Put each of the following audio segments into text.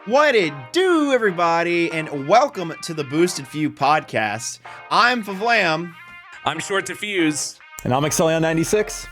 What it do, everybody, and welcome to the Boosted Few podcast. I'm Favlam. I'm Short to Fuse. And I'm Excellion 96.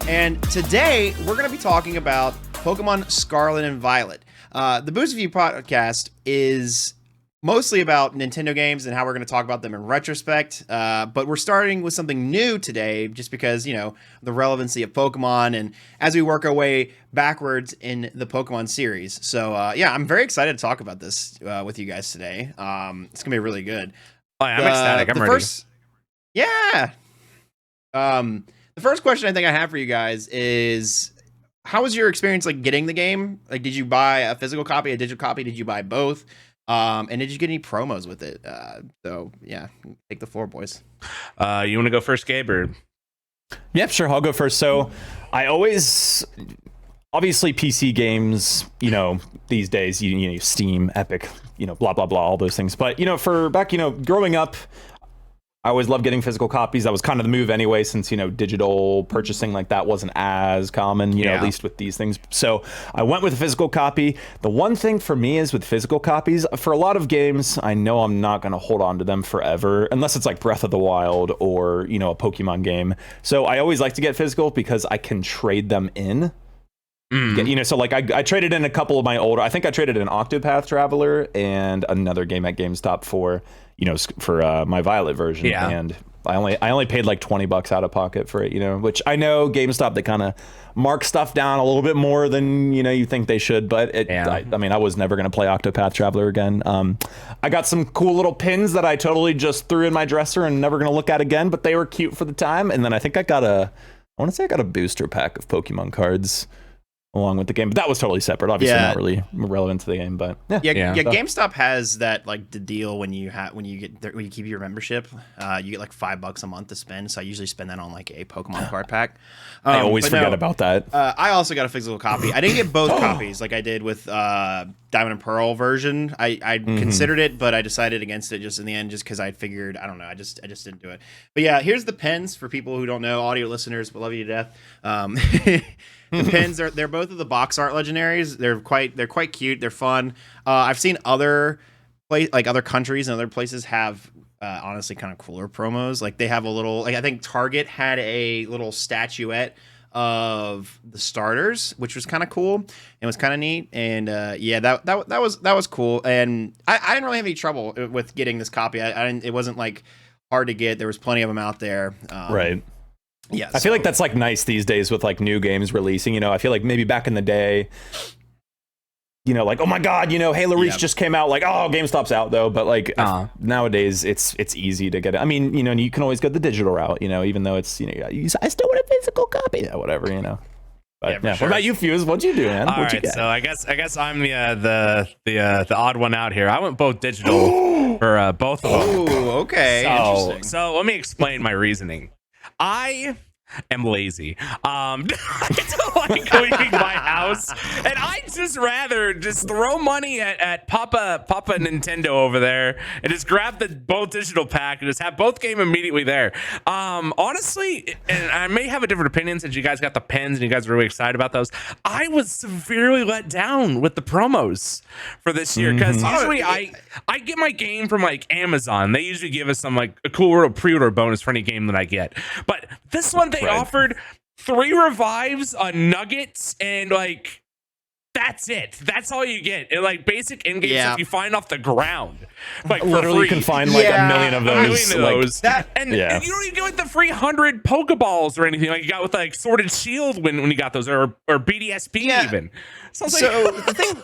And today, we're going to be talking about Pokemon Scarlet and Violet. The Boosted Few podcast is mostly about Nintendo games and how we're going to talk about them in retrospect. But we're starting with something new today just because, you know, the relevancy of Pokemon and as we work our way backwards in the Pokemon series. So, yeah, I'm very excited to talk about this with you guys today. It's going to be really good. Oh, I'm ecstatic. I'm ready. The first question I think I have for you guys is, how was your experience like getting the game? Like, did you buy a physical copy, a digital copy? Did you buy both? And did you get any promos with it? So yeah, take the floor, boys. You want to go first, Gabe? Or? Yep, sure. I'll go first. So I always, obviously PC games, you know, these days, you know, Steam, Epic, you know, blah, blah, blah, all those things. But, you know, for back, you know, growing up, I always loved getting physical copies. That was kind of the move anyway, since, you know, digital purchasing like that wasn't as common, you know, at least with these things. So I went with a physical copy. The one thing for me is with physical copies, for a lot of games, I know I'm not going to hold on to them forever, unless it's like Breath of the Wild or, you know, a Pokemon game. So I always like to get physical because I can trade them in. You know, so like I traded in a couple of my older, I think I traded in Octopath Traveler and another game at GameStop for, you know, for my Violet version. Yeah. And I only paid like $20 out of pocket for it, you know, which I know GameStop, they kind of mark stuff down a little bit more than, you know, you think they should. But I mean, I was never going to play Octopath Traveler again. I got some cool little pins that I totally just threw in my dresser and never going to look at again, but they were cute for the time. And then I think I got a booster pack of Pokemon cards along with the game, but that was totally separate. Obviously, not really relevant to the game, but yeah. GameStop has that like the deal when you keep your membership, you get like $5 a month to spend. So I usually spend that on like a Pokemon card pack. I always forget about that. I also got a physical copy. I didn't get both copies like I did with Diamond and Pearl version. I considered it, but I decided against it just in the end, just because I figured, I don't know, I just didn't do it. But yeah, here's the pens for people who don't know, audio listeners, but love you to death. The pins they're both of the box art legendaries. They're quite cute. They're fun. I've seen other countries and other places have honestly kind of cooler promos. Like they have a little, like I think Target had a little statuette of the starters, which was kind of cool and was kind of neat. And that was cool. And I didn't really have any trouble with getting this copy. It wasn't like hard to get. There was plenty of them out there. Right. Yeah, I feel like that's like nice these days with like new games releasing. You know, I feel like maybe back in the day, you know, like, oh my God, you know, Halo Reach just came out. Like, oh, GameStop's out though. But like nowadays, it's easy to get it. I mean, you know, you can always go the digital route. You know, even though it's, you know, I still want a physical copy. Yeah, whatever, you know. But yeah, sure. What about you, Fuse? What'd you do, man? All right, so I guess I'm the odd one out here. I went both digital for both of them. Oh, okay, interesting. So let me explain my reasoning. I am lazy. I don't like leaving my house, and I just rather just throw money at Papa Nintendo over there and just grab the both digital pack and just have both game immediately there. Honestly, and I may have a different opinion since you guys got the pens and you guys are really excited about those. I was severely let down with the promos for this year because usually I get my game from like Amazon. They usually give us some like a cool little pre-order bonus for any game that I get, but this one they offered 3 revives, nuggets, and like that's it. That's all you get. And like basic in-game stuff you find off the ground. Like literally, you can find like a million of those. And you don't even get like the free 100 Pokeballs or anything like you got with like Sword and Shield when you got those, or BDSP even. So the thing.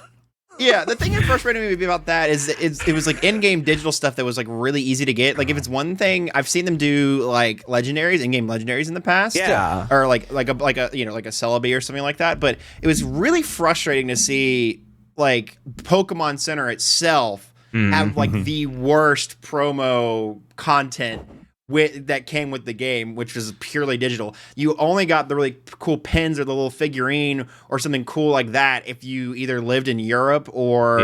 Yeah, the thing that frustrated me about that is it was like in-game digital stuff that was like really easy to get. Like if it's one thing, I've seen them do like legendaries, in-game legendaries in the past. Yeah. Or like a you know, like a Celebi or something like that. But it was really frustrating to see like Pokemon Center itself have like the worst promo content that came with the game, which was purely digital. You only got the really cool pins or the little figurine or something cool like that if you either lived in Europe or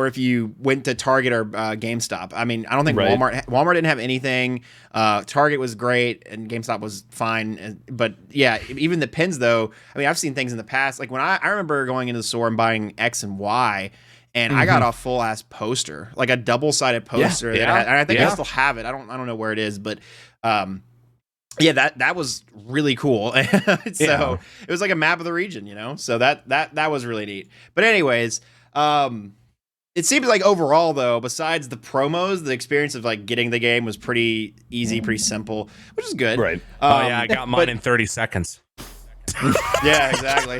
if you went to Target or GameStop. I mean, I don't think Walmart didn't have anything. Target was great and GameStop was fine. But yeah, even the pins though, I mean, I've seen things in the past. Like when I remember going into the store and buying X and Y, and I got a full ass poster, like a double-sided poster. And I think I still have it. I don't know where it is, but that was really cool. So it was like a map of the region, you know. So that was really neat. But anyways, it seems like overall though, besides the promos, the experience of like getting the game was pretty easy, pretty simple, which is good. Right. I got mine in 30 seconds. Yeah, exactly.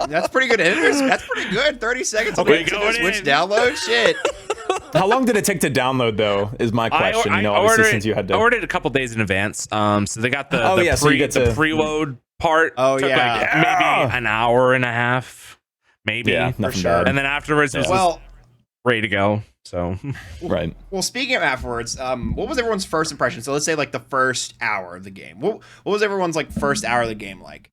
That's pretty good. That's pretty good. 30 seconds. Okay, Switch download. Shit. How long did it take to download though? Is my question. Obviously, since you had to. I ordered it a couple days in advance. So they got the preload part. Oh took like maybe an hour and a half, maybe. Yeah, nothing bad. And then afterwards, it was ready to go. So right. Well, speaking of afterwards, what was everyone's first impression? So let's say like the first hour of the game. What was everyone's like first hour of the game like?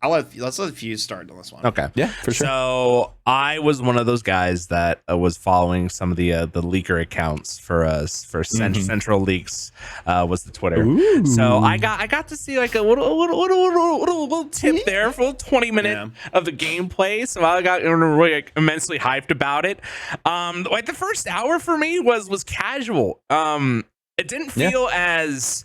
Let's let Fuse start on this one. Okay. Yeah, for sure. So I was one of those guys that was following some of the leaker accounts for Central Leaks was the Twitter. Ooh. So I got to see like a little tip there for 20 minutes of the gameplay. So I got really like, immensely hyped about it. Like the first hour for me was casual. It didn't feel as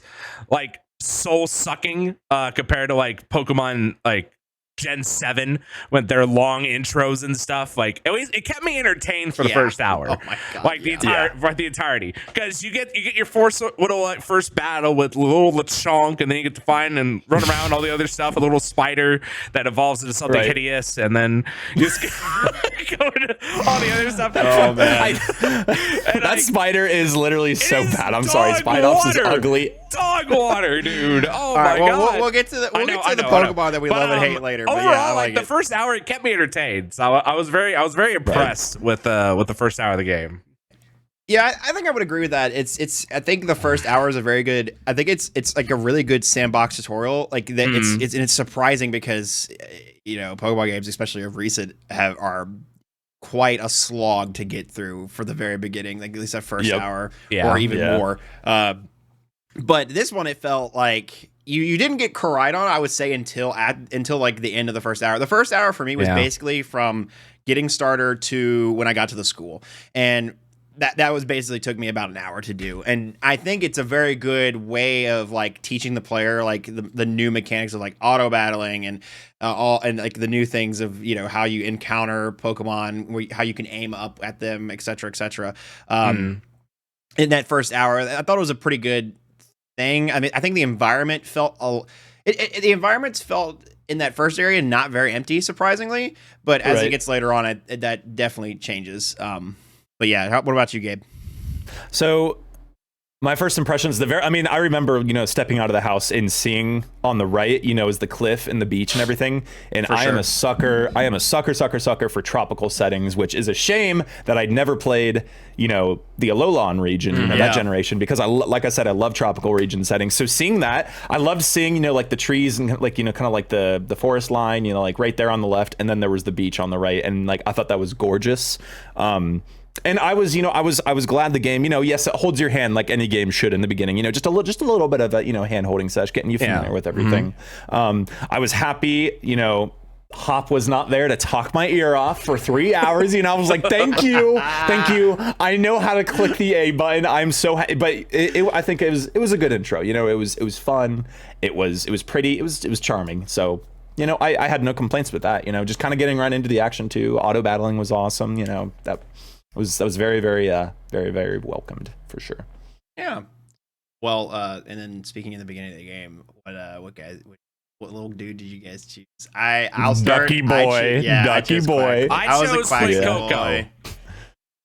like soul sucking compared to like Pokemon like Gen 7 with their long intros and stuff. Like it kept me entertained for the first hour. Oh my god. Like the entirety. Because you get your first battle with little Lechonk, and then you get to find and run around all the other stuff, a little spider that evolves into something hideous, and then you just go into all the other stuff. Oh man. That spider is literally so bad. I'm sorry. Spidops is ugly. Dog water, dude. Oh my god. We'll get to the Pokemon that we love and hate later. Overall, but yeah, I like the first hour, it kept me entertained. So I was very impressed with the first hour of the game. Yeah, I think I would agree with that. I think the first hour is a very good. I think it's like a really good sandbox tutorial. Like that, it's surprising because Pokemon games, especially of recent, are quite a slog to get through for the very beginning. Like at least that first hour, or even more. But this one, it felt like you didn't get cried on, I would say, until like the end of the first hour. The first hour for me was basically from getting starter to when I got to the school, and that was basically took me about an hour to do. And I think it's a very good way of like teaching the player like the new mechanics of like auto battling and and like the new things of how you encounter Pokemon, how you can aim up at them, etc., etc. In that first hour, I thought it was a pretty good thing. I mean, I think the environment felt the environments felt in that first area not very empty, surprisingly. But as it gets later on, that definitely changes. But yeah, what about you, Gabe? So my first impressions, I remember, stepping out of the house and seeing on the right, is the cliff and the beach and everything. And I am a sucker for tropical settings, which is a shame that I'd never played, the Alolan region, that generation, because like I said, I love tropical region settings. So seeing that, I loved seeing, like the trees and like, kind of like the forest line, like right there on the left. And then there was the beach on the right. And like, I thought that was gorgeous. And I was glad the game, yes, it holds your hand like any game should in the beginning, just a little bit of a, hand holding sesh, getting you familiar with everything. I was happy, Hop was not there to talk my ear off for 3 hours. I was like, thank you. I know how to click the A button. I'm so happy. But I think it was a good intro. It was fun. It was pretty. It was charming. So, I had no complaints with that. Just kind of getting right into the action too. Auto battling was awesome. That was very, very, very, very welcomed for sure. Yeah. Well, and then speaking in the beginning of the game, what little dude did you guys choose? I'll start. Ducky boy. Ducky boy. I was a Quackity.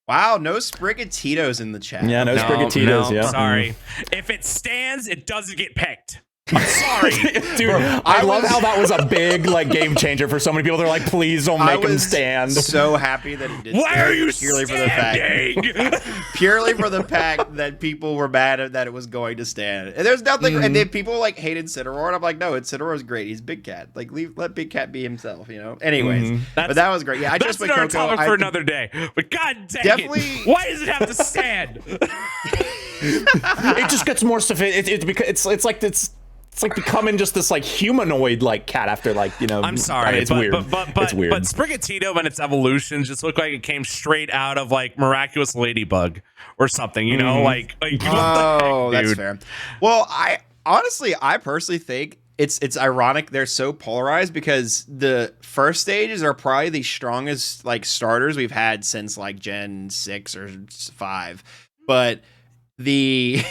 Wow, no Sprigatito's in the chat. Yeah, no Sprigatito's. Sorry. If it stands, it doesn't get picked. I'm sorry. Dude, I love how that was a big like game changer for so many people. They're like, please don't make him stand. So happy that he did. Why are you purely standing? for the fact, purely for the fact that people were mad at that it was going to stand. And there's nothing. And then people like hated Incineroar, and I'm like, no, Incineroar's great. He's Big Cat. Like, let Big Cat be himself. You know. Anyways, but that was great. Yeah, I that's just went another Coco. topic for another day. But god dang Definitely- it, why does it have to stand? It just gets more it's like becoming just this like humanoid like cat after like, you know. I'm sorry, I mean, it's weird. It's weird. But Sprigatito and its evolution just looked like it came straight out of like Miraculous Ladybug or something, you know, like Oh, heck, that's dude? fair. Well, I personally think it's ironic they're so polarized because the first stages are probably the strongest like starters we've had since like Gen 6 or 5. But the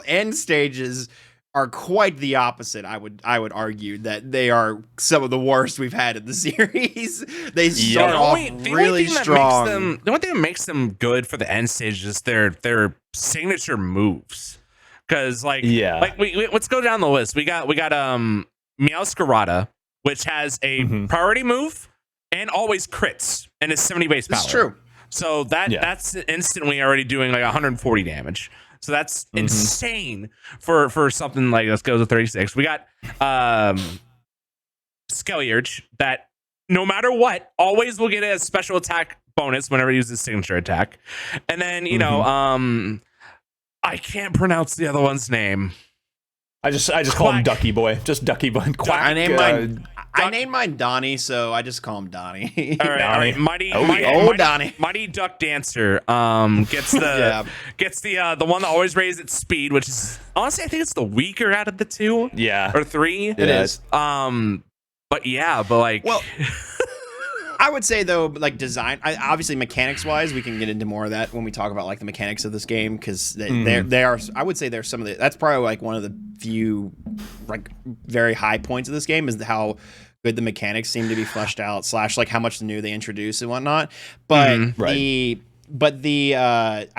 end stages are quite the opposite. I would argue that they are some of the worst we've had in the series. They start off really strong. The only thing that makes them good for the end stage is their signature moves. Because let's go down the list. We got Meowscarada, which has a priority move and always crits and is 70 base power. It's true. So that's instantly already doing like 140 damage. So that's insane for something like, let's go to 36. We got Skelliarge that no matter what, always will get a special attack bonus whenever he uses signature attack. And then, you know, I can't pronounce the other one's name. I just call him Ducky Boy. Just Ducky Boy. Quack. I named mine Donnie, so I just call him Donnie. All right. Mighty Donnie. Mighty Duck Dancer gets the gets the one that always raises its speed, which is honestly I think it's the weaker out of the two. Yeah. Or three. It is. But like, well, I would say though, like design, obviously mechanics wise, we can get into more of that when we talk about like the mechanics of this game because they are. I would say there's some of the. That's probably like one of the few like very high points of this game is how good the mechanics seem to be fleshed out / like how much new they introduce and whatnot. But I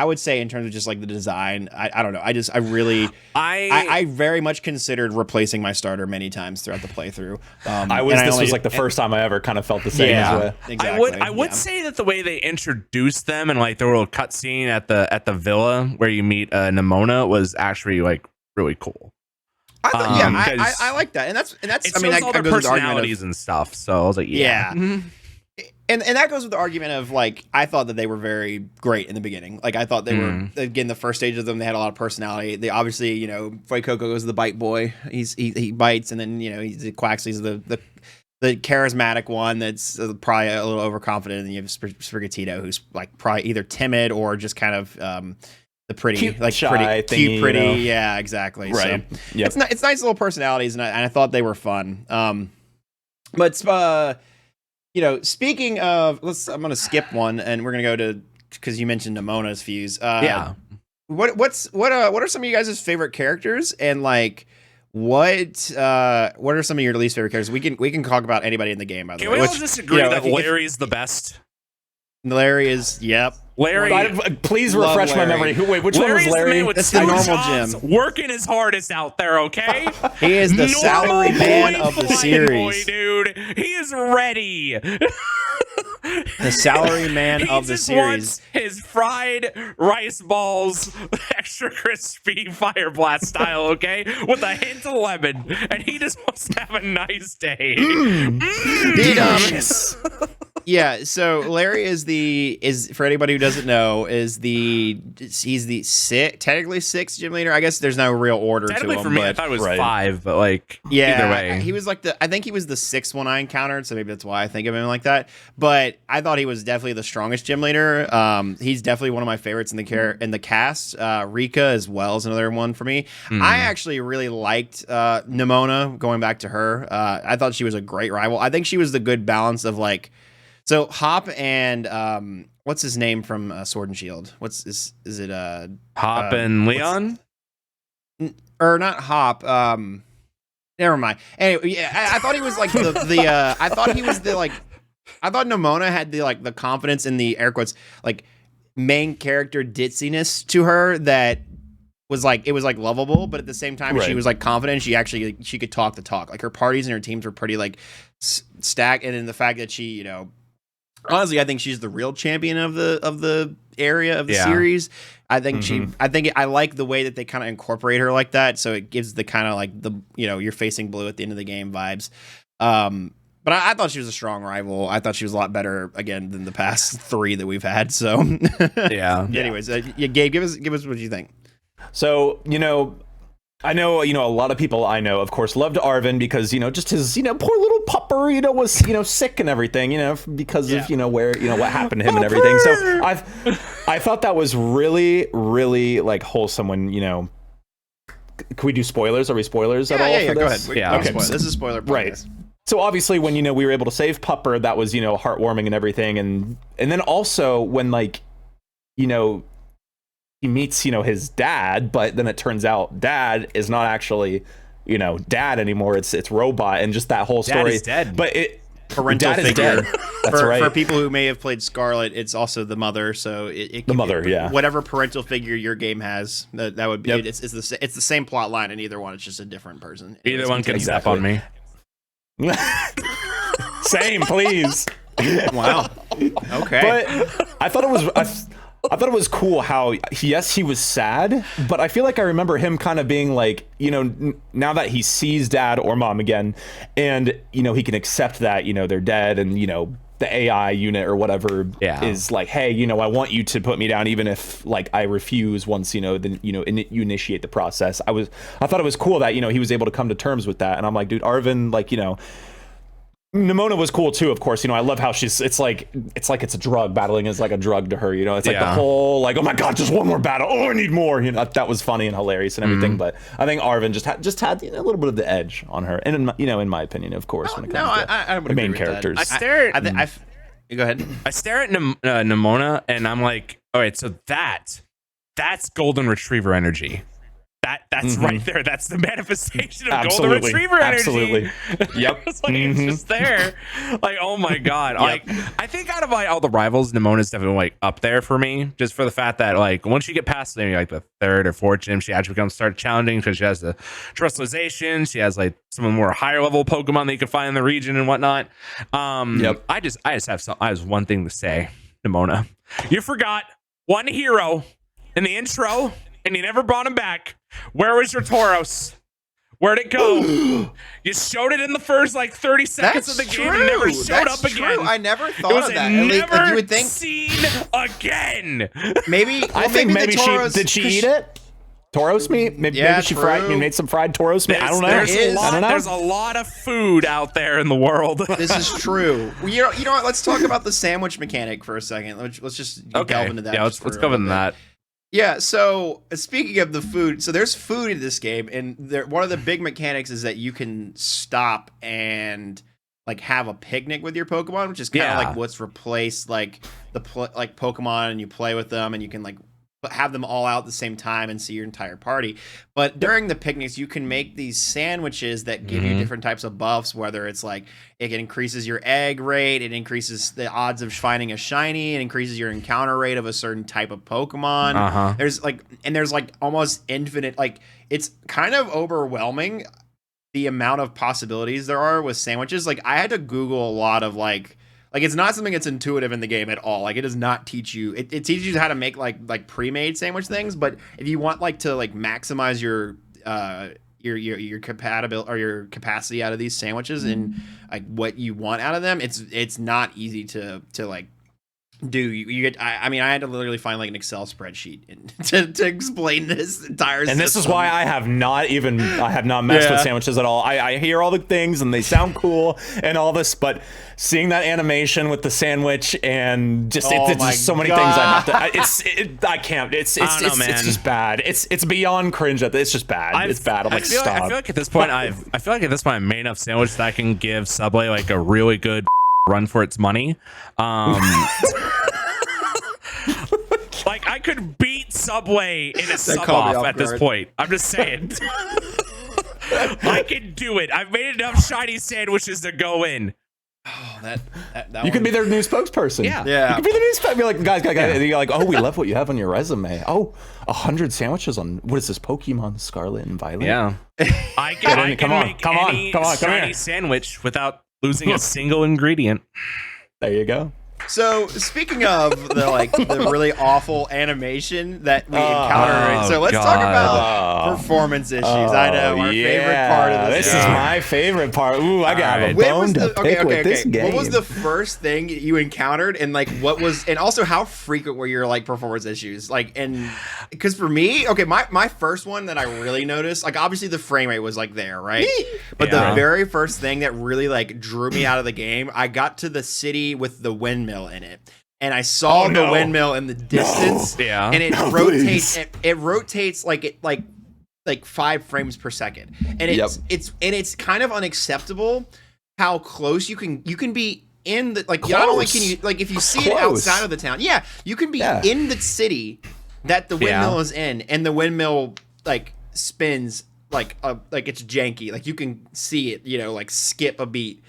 would say in terms of just like the design, I don't know. I very much considered replacing my starter many times throughout the playthrough. This was like the first time I ever kind of felt the same. Yeah, exactly. I would say that the way they introduced them and like the little cutscene at the villa where you meet Nemona was actually like really cool. I thought, I like that, and that's. I mean, that all their goes with the argument personalities and stuff. So I was like, yeah. And that goes with the argument of like I thought that they were very great in the beginning. Like I thought they were again the first stage of them. They had a lot of personality. They obviously Coco is the bite boy. He bites, and then he quacks. He's the charismatic one that's probably a little overconfident. And you have Sprigatito, who's like probably either timid or just kind of the pretty, cute, like shy pretty, thingy, yeah, exactly. Right. So Yep. it's nice little personalities, and I thought they were fun. But speaking of, I'm gonna skip one, and we're gonna go to because you mentioned Nemona's fuse. What are some of you guys' favorite characters, and like what are some of your least favorite characters? We can talk about anybody in the game. By the way, we all just agree that Larry's the best? Larry is, yep. Larry, please refresh my memory. Which one was Larry? That's the normal gym. Working his hardest out there, okay? He is the salary man of the series. Boy, dude. He is ready. The salary man of the series. Wants his fried rice balls, extra crispy fire blast style, okay? With a hint of lemon. And he just wants to have a nice day. Delicious. Yeah, so Larry is for anybody who doesn't know, he's the technically sixth gym leader. I guess there's no real order to him. For me, I thought it was 5, but like either way. He was like I think he was the sixth one I encountered, so maybe that's why I think of him like that. But I thought he was definitely the strongest gym leader. He's definitely one of my favorites in the cast. Rika as well is another one for me. I actually really liked Nemona, going back to her. I thought she was a great rival. I think she was the good balance of like. So Hop and what's his name from Sword and Shield? Is it Hop and Leon? Or not Hop? Never mind. Anyway, yeah, I thought he was like I thought he was the like. I thought Nemona had the confidence in the air quotes like main character ditziness to her that was like, it was like lovable, but at the same time she Right. was like confident. She could talk the talk. Like her parties and her teams were pretty like stacked, and in the fact that she, honestly, I think she's the real champion of the area of the series. I think I like the way that they kind of incorporate her like that, so it gives the kind of like the you're facing blue at the end of the game vibes. But I thought she was a strong rival. I thought she was a lot better again than the past 3 that we've had. So Yeah. Anyways, Gabe, give us what you think. So, I know, a lot of people I know, of course, loved Arvin because, just his, poor little pupper, was, sick and everything, because of, where, what happened to him and everything. So I thought that was really, really like wholesome when, can we do spoilers? Are we spoilers at all? Yeah, for go this? ahead. Yeah. Okay. This is a spoiler podcast. Right. So obviously when, we were able to save Pupper, that was, heartwarming and everything. And then also when he meets, his dad, but then it turns out dad is not actually, dad anymore. It's robot, and just that whole story. Dad is dead. But Parental dad figure. is dead. That's for, right. For people who may have played Scarlet, it's also the mother. So The mother, yeah. Whatever parental figure your game has, that would be. Yep. It's the same plot line in either one. It's just a different person. Either one can Exactly. step on me. Same, please. Wow. Okay. But I thought it was. I thought it was cool how he was sad, but I feel like I remember him kind of being like, now that he sees dad or mom again, and he can accept that they're dead, and the AI unit or whatever is like, hey, I want you to put me down even if like I refuse once then you initiate the process. I thought it was cool that he was able to come to terms with that, and I'm like, dude, Arvin, like Nimona was cool too, of course. I love how it's like it's a drug. Battling is like a drug to her. It's like the whole like, oh my god, just one more battle. Oh, I need more. That was funny and hilarious and everything. But I think Arvin just had a little bit of the edge on her, and in my opinion, of course, when it comes to would the main agree with that. characters. I stare at Go ahead. I stare at Nimona and I'm like, all right, so that's golden retriever energy. That's right there. That's the manifestation of golden retriever energy. Absolutely. Yep. It's like it's just there. Like, oh my god. Like, I think out of all the rivals, Nimona's definitely like up there for me, just for the fact that like once you get past maybe like the 3rd or 4th gym, she actually start challenging because she has the trustalization. She has like some of the more higher level Pokemon that you can find in the region and whatnot. I just have one thing to say, Nimona. You forgot one hero in the intro, and you never brought him back. Where was your Tauros? Where'd it go? You showed it in the first like 30 seconds of the game and never showed up again. I never thought of that. Never like, you would think seen again. Maybe I think maybe the Tauros, did she eat it? Tauros meat? Maybe she made some fried Tauros meat. I don't know. There's a lot of food out there in the world. This is true. You know what? Let's talk about the sandwich mechanic for a second. Let's just delve into that. Yeah, let's go into that. Yeah, so speaking of the food, so there's food in this game, and one of the big mechanics is that you can stop and like have a picnic with your Pokemon, which is kind of like what's replaced like like Pokemon, and you play with them, and you can like have them all out at the same time and see your entire party. But during the picnics, you can make these sandwiches that give you different types of buffs, whether it's like it increases your egg rate, it increases the odds of finding a shiny, it increases your encounter rate of a certain type of Pokemon. There's like almost infinite, like it's kind of overwhelming the amount of possibilities there are with sandwiches. Like I had to Google a lot of like it's not something that's intuitive in the game at all. Like it does not teach you. It teaches you how to make like pre-made sandwich things. But if you want like to like maximize your compatibility or your capacity out of these sandwiches and like what you want out of them, it's not easy to like do. You get. I mean, I had to literally find like an Excel spreadsheet to explain this entire. And this is why I have not messed with sandwiches at all. I hear all the things and they sound cool and all this, but seeing that animation with the sandwich and just it's just so many things I have to. I can't. It's just bad. It's beyond cringe. It's just bad. It's bad. I'm like, stop. I feel like at this point I'm made enough sandwich that I can give Subway like a really good run for its money. Like I could beat Subway in a sub off at this point. I'm just saying. I can do it. I've made enough shiny sandwiches to go in. Oh, that You could one- be their new spokesperson. Yeah. Yeah. You could be the new spokesperson. Be like, guys. And you're like, oh, we love what you have on your resume. Oh, 100 sandwiches on what is this? Pokemon Scarlet and Violet. Yeah. I can Come on, make come on, any come on, come shiny here. sandwich without losing a single ingredient. There you go. So speaking of the really awful animation that we encounter, so let's talk about performance issues. I know our favorite part of this this. is my favorite part. Ooh, I got a Alright. bone to pick with this game. What was the first thing you encountered, and and also how frequent were your performance issues? And because for me, my first one that I really noticed, obviously the frame rate was there, right? But the very first thing that really drew me out of the game, I got to the city with the windmill in it, and I saw the windmill in the distance, and it rotates. It rotates like 5 frames per second, and it's kind of unacceptable how close you can be in the not only can you if you see it outside of the town, you can be in the city that the windmill is in, and the windmill spins it's janky, you can see it skip a beat.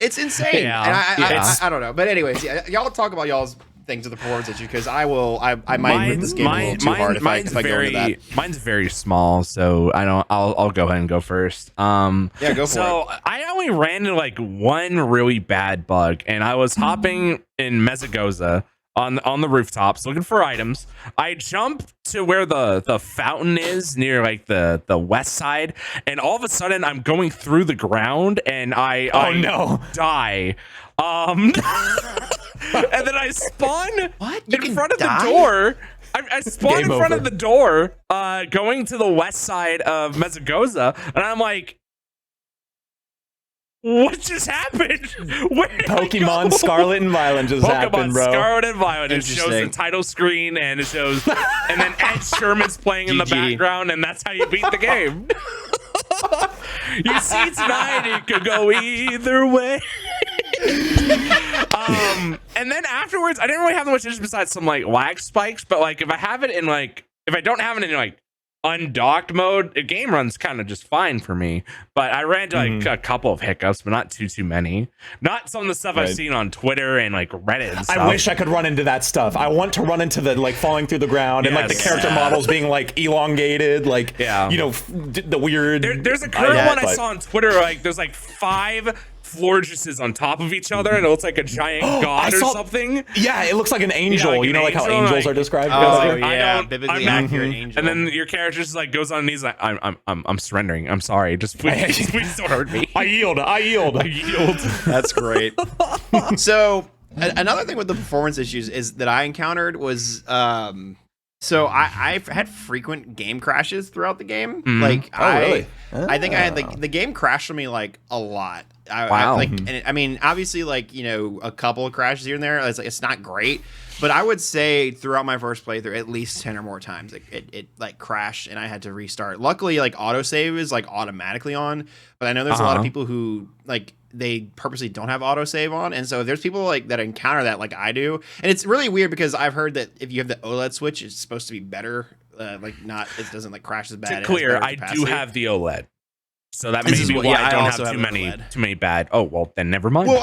It's insane. And I don't know. But anyways, y'all talk about y'all's things with the performance issue, because I might rip this game a little too hard if I go into that. Mine's very small, so I'll go ahead and go first. Go for it. So I only ran into one really bad bug, and I was hopping in Mezagoza on the rooftops looking for items. I jumped to where the fountain is near the west side, and all of a sudden I'm going through the ground and I die. And then I spawn in front of the door. I spawned in front of the door going to the west side of Mezagoza, and I'm like, what just happened? Where did Pokemon Scarlet and Violet just happened, bro. Pokemon Scarlet and Violet. It shows the title screen, and it shows, and then Ed Sheeran's playing in the background, and that's how you beat the game. You see, tonight it could go either way. And then afterwards, I didn't really have much issues besides some lag spikes. But if I have it in if I don't have it in undocked mode, the game runs kind of just fine for me. But I ran into a couple of hiccups, but not too many. Not some of the stuff I've seen on Twitter and Reddit and stuff. I wish I could run into that stuff. I want to run into the falling through the ground and the character models being elongated, the weird. There's a current one I saw on Twitter. There's 5 Florges on top of each other, and it looks like a giant god or something. Yeah, it looks like an angel. Yeah, how angels are described. Biblically accurate angel. And then your character just goes on knees I'm surrendering. I'm sorry. Just please don't hurt me. I yield. That's great. So another thing with the performance issues is that I encountered was so I've had frequent game crashes throughout the game. Really? I think I had the game crashed on me a lot. Wow. And I mean, obviously, a couple of crashes here and there. It's not great, but I would say throughout my first playthrough, at least 10 or more times, it crashed and I had to restart. Luckily, autosave is automatically on, but I know there's a lot of people who they purposely don't have autosave on, and so if there's people that encounter that I do, and it's really weird because I've heard that if you have the OLED switch, it's supposed to be better. It doesn't crash as bad. To clear, I do have the OLED. So that may be why I don't have too many bad. Oh well, then never mind. Well,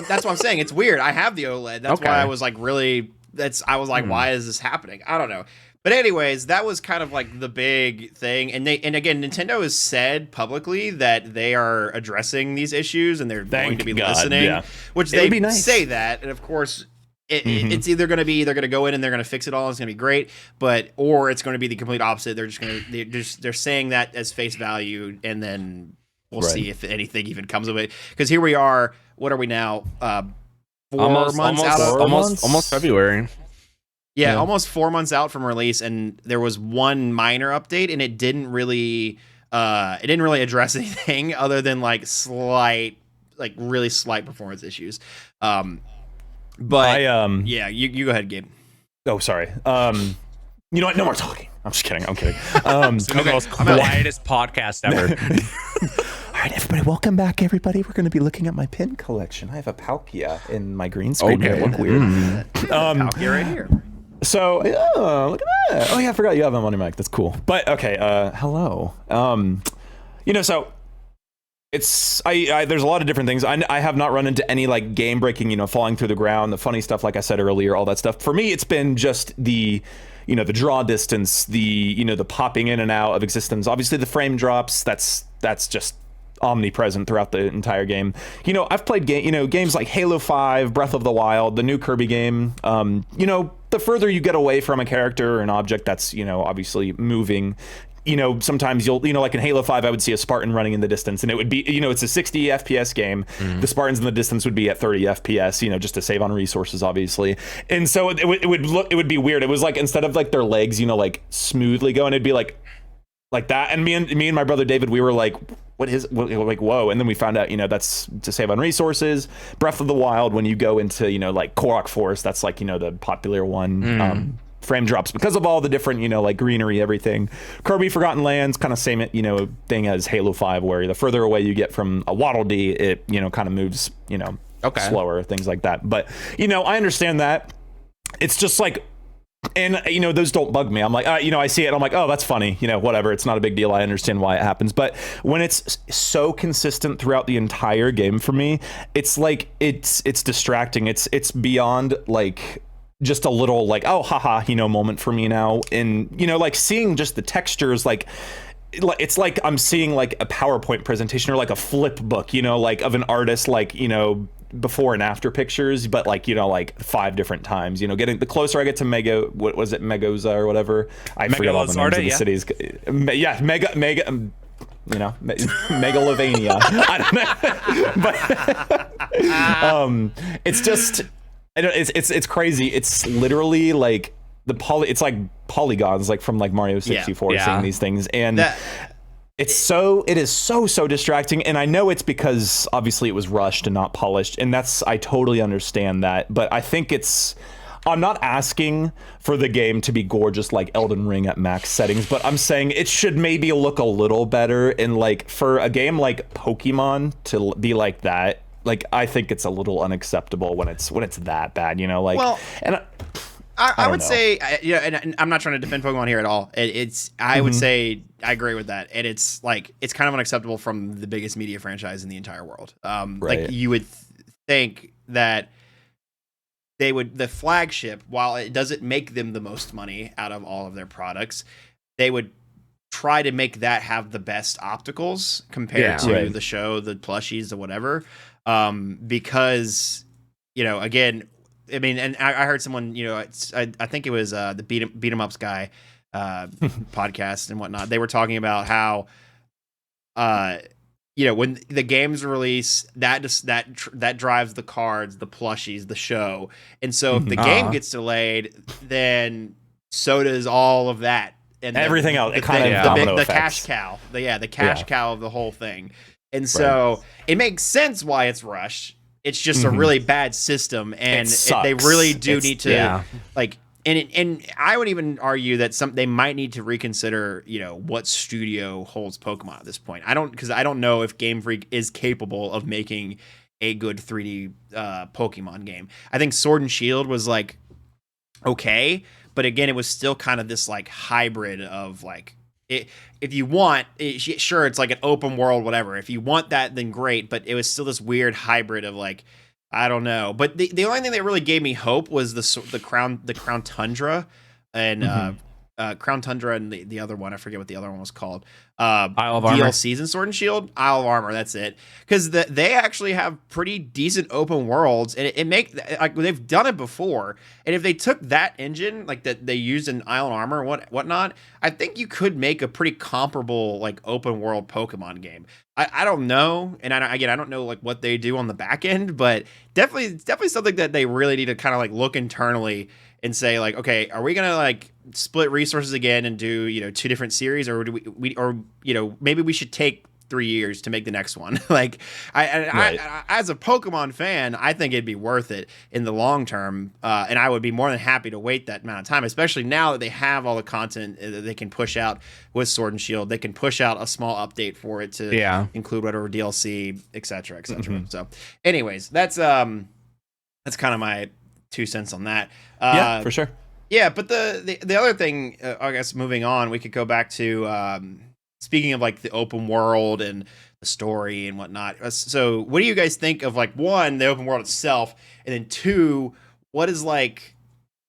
that's what I'm saying. It's weird. I have the OLED. That's why I was really. Why is this happening? I don't know. But anyways, that was kind of the big thing. And again, Nintendo has said publicly that they are addressing these issues and they're going to be listening. Which they say that, and of course. It's either going to go in and they're going to fix it all. It's going to be great, or it's going to be the complete opposite. They're saying that as face value, and then we'll see if anything even comes of it. Because here we are. What are we now? 4 months out of almost February. Yeah, almost 4 months out from release, and there was one minor update, and it didn't really address anything other than really slight performance issues. But you go ahead, Gabe. Oh, sorry. You know what? No more talking. I'm just kidding. I'm kidding. It's the most quietest podcast ever. All right, everybody, welcome back, everybody. We're going to be looking at my pin collection. I have a Palkia in my green screen. Okay. Look weird. Palkia right here. So, look at that. Oh, yeah, I forgot you have him on your mic. That's cool. But, okay, hello. So It's there's a lot of different things. I have not run into any like game breaking, falling through the ground, the funny stuff like I said earlier, all that stuff. For me, it's been just the the draw distance, the popping in and out of existence. Obviously the frame drops, that's just omnipresent throughout the entire game. I've played games like Halo 5, Breath of the Wild, the new Kirby game. The further you get away from a character or an object that's obviously moving, sometimes you'll, like in Halo 5, I would see a Spartan running in the distance, and it would be, it's a 60 FPS game. The Spartans in the distance would be at 30 FPS, just to save on resources, obviously. And so it would be weird. It was like, instead of like their legs, like smoothly going, it'd be like that. And me and my brother David, we were like, like, whoa. And then we found out, that's to save on resources. Breath of the Wild, when you go into, like Korok Forest, that's like, the popular one. Frame drops because of all the different, like greenery, everything. Kirby Forgotten Lands, kind of same, thing as Halo 5, where the further away you get from a Waddle Dee, it, kind of moves, slower, things like that. But, I understand that. It's just like, and, those don't bug me. I'm like, I see it. I'm like, oh, that's funny. Whatever. It's not a big deal. I understand why it happens. But when it's so consistent throughout the entire game for me, it's like, it's distracting. It's beyond like, just a little like, oh, haha, moment for me now. And, like seeing just the textures, like it's like I'm seeing like a PowerPoint presentation or like a flip book, like of an artist, like, before and after pictures, but like, like 5 different times, getting the closer I get to what was it, Megoza or whatever. I forget all the names of the cities. Yeah, Megalovania. I don't know. But it's just, it's crazy. It's literally like it's like polygons, like from like Mario 64, seeing these things, and it is so distracting. And I know it's because obviously it was rushed and not polished, and I totally understand that. But I think I'm not asking for the game to be gorgeous like Elden Ring at max settings, but I'm saying it should maybe look a little better. And like for a game like Pokemon to be like that, like I think it's a little unacceptable when it's that bad, like. Well, and I would say, and I'm not trying to defend Pokemon here at all. I would say I agree with that, and it's kind of unacceptable from the biggest media franchise in the entire world. Right. Like you would think that the flagship, while it doesn't make them the most money out of all of their products, they would try to make that have the best opticals compared to the show, the plushies, or whatever. Because, again, I mean, and I heard someone, I think it was the beat 'em ups guy podcast and whatnot. They were talking about how, when the games release, that drives the cards, the plushies, the show, and so if the game gets delayed, then so does all of that and everything else. The cash cow, the cash cow of the whole thing. And so it makes sense why it's rushed. It's just a really bad system, and they really do need to like. And I would even argue that they might need to reconsider, what studio holds Pokemon at this point. Because I don't know if Game Freak is capable of making a good 3D Pokemon game. I think Sword and Shield was like okay, but again, it was still kind of this like hybrid of like. If you want, sure, it's like an open world, whatever. If you want that, then great. But it was still this weird hybrid of like, I don't know. But the only thing that really gave me hope was the Crown Tundra, and Crown Tundra and the other one. I forget what the other one was called. Isle of Armor. DLCs in Sword and Shield. Isle of Armor. That's it. Because they actually have pretty decent open worlds, and they've done it before. And if they took that engine like that they used in Isle of Armor and whatnot, I think you could make a pretty comparable like open world Pokemon game. I don't know, and I don't know like what they do on the back end, but definitely something that they really need to kind of like look internally and say like, okay, are we gonna like split resources again and do 2 different series, or do we maybe we should take 3 years to make the next one. Like I as a Pokemon fan, I think it'd be worth it in the long term, and I would be more than happy to wait that amount of time, especially now that they have all the content that they can push out with Sword and Shield. They can push out a small update for it to include whatever DLC, etc., etc. So anyways, that's kind of my 2 cents on that. Yeah, for sure. Yeah, but the other thing, I guess moving on, we could go back to speaking of like the open world and the story and whatnot. So what do you guys think of like one, the open world itself, and then two, what is like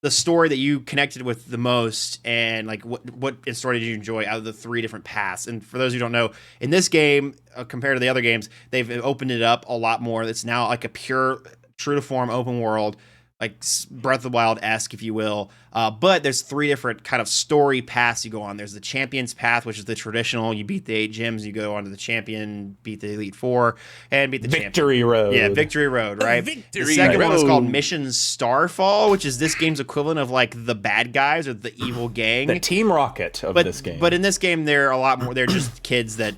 the story that you connected with the most, and like what story did you enjoy out of the three different paths? And for those who don't know, in this game, compared to the other games, they've opened it up a lot more. It's now like a pure, true to form open world, like Breath of the Wild-esque, if you will. But there's three different kind of story paths you go on. There's the Champion's Path, which is the traditional. You beat the 8 gyms, you go on to the Champion, beat the Elite Four, and beat the Victory Champion. Road. Yeah, Victory Road, right? Victory the second one is called Road. Mission Starfall, which is this game's equivalent of like the bad guys or the evil gang. The Team Rocket of this game. But in this game, they're a lot more. They're just kids that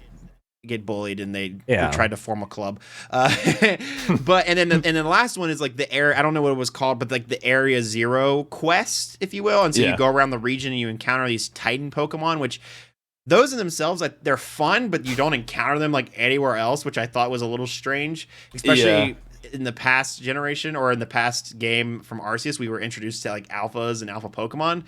get bullied and they tried to form a club. But and then the last one is like the area. I don't know what it was called, but like the Area Zero quest, if you will. And so you go around the region and you encounter these Titan Pokemon, which those in themselves, like, they're fun, but you don't encounter them like anywhere else, which I thought was a little strange, especially in the past generation or in the past game from Arceus. We were introduced to like alphas and alpha Pokemon.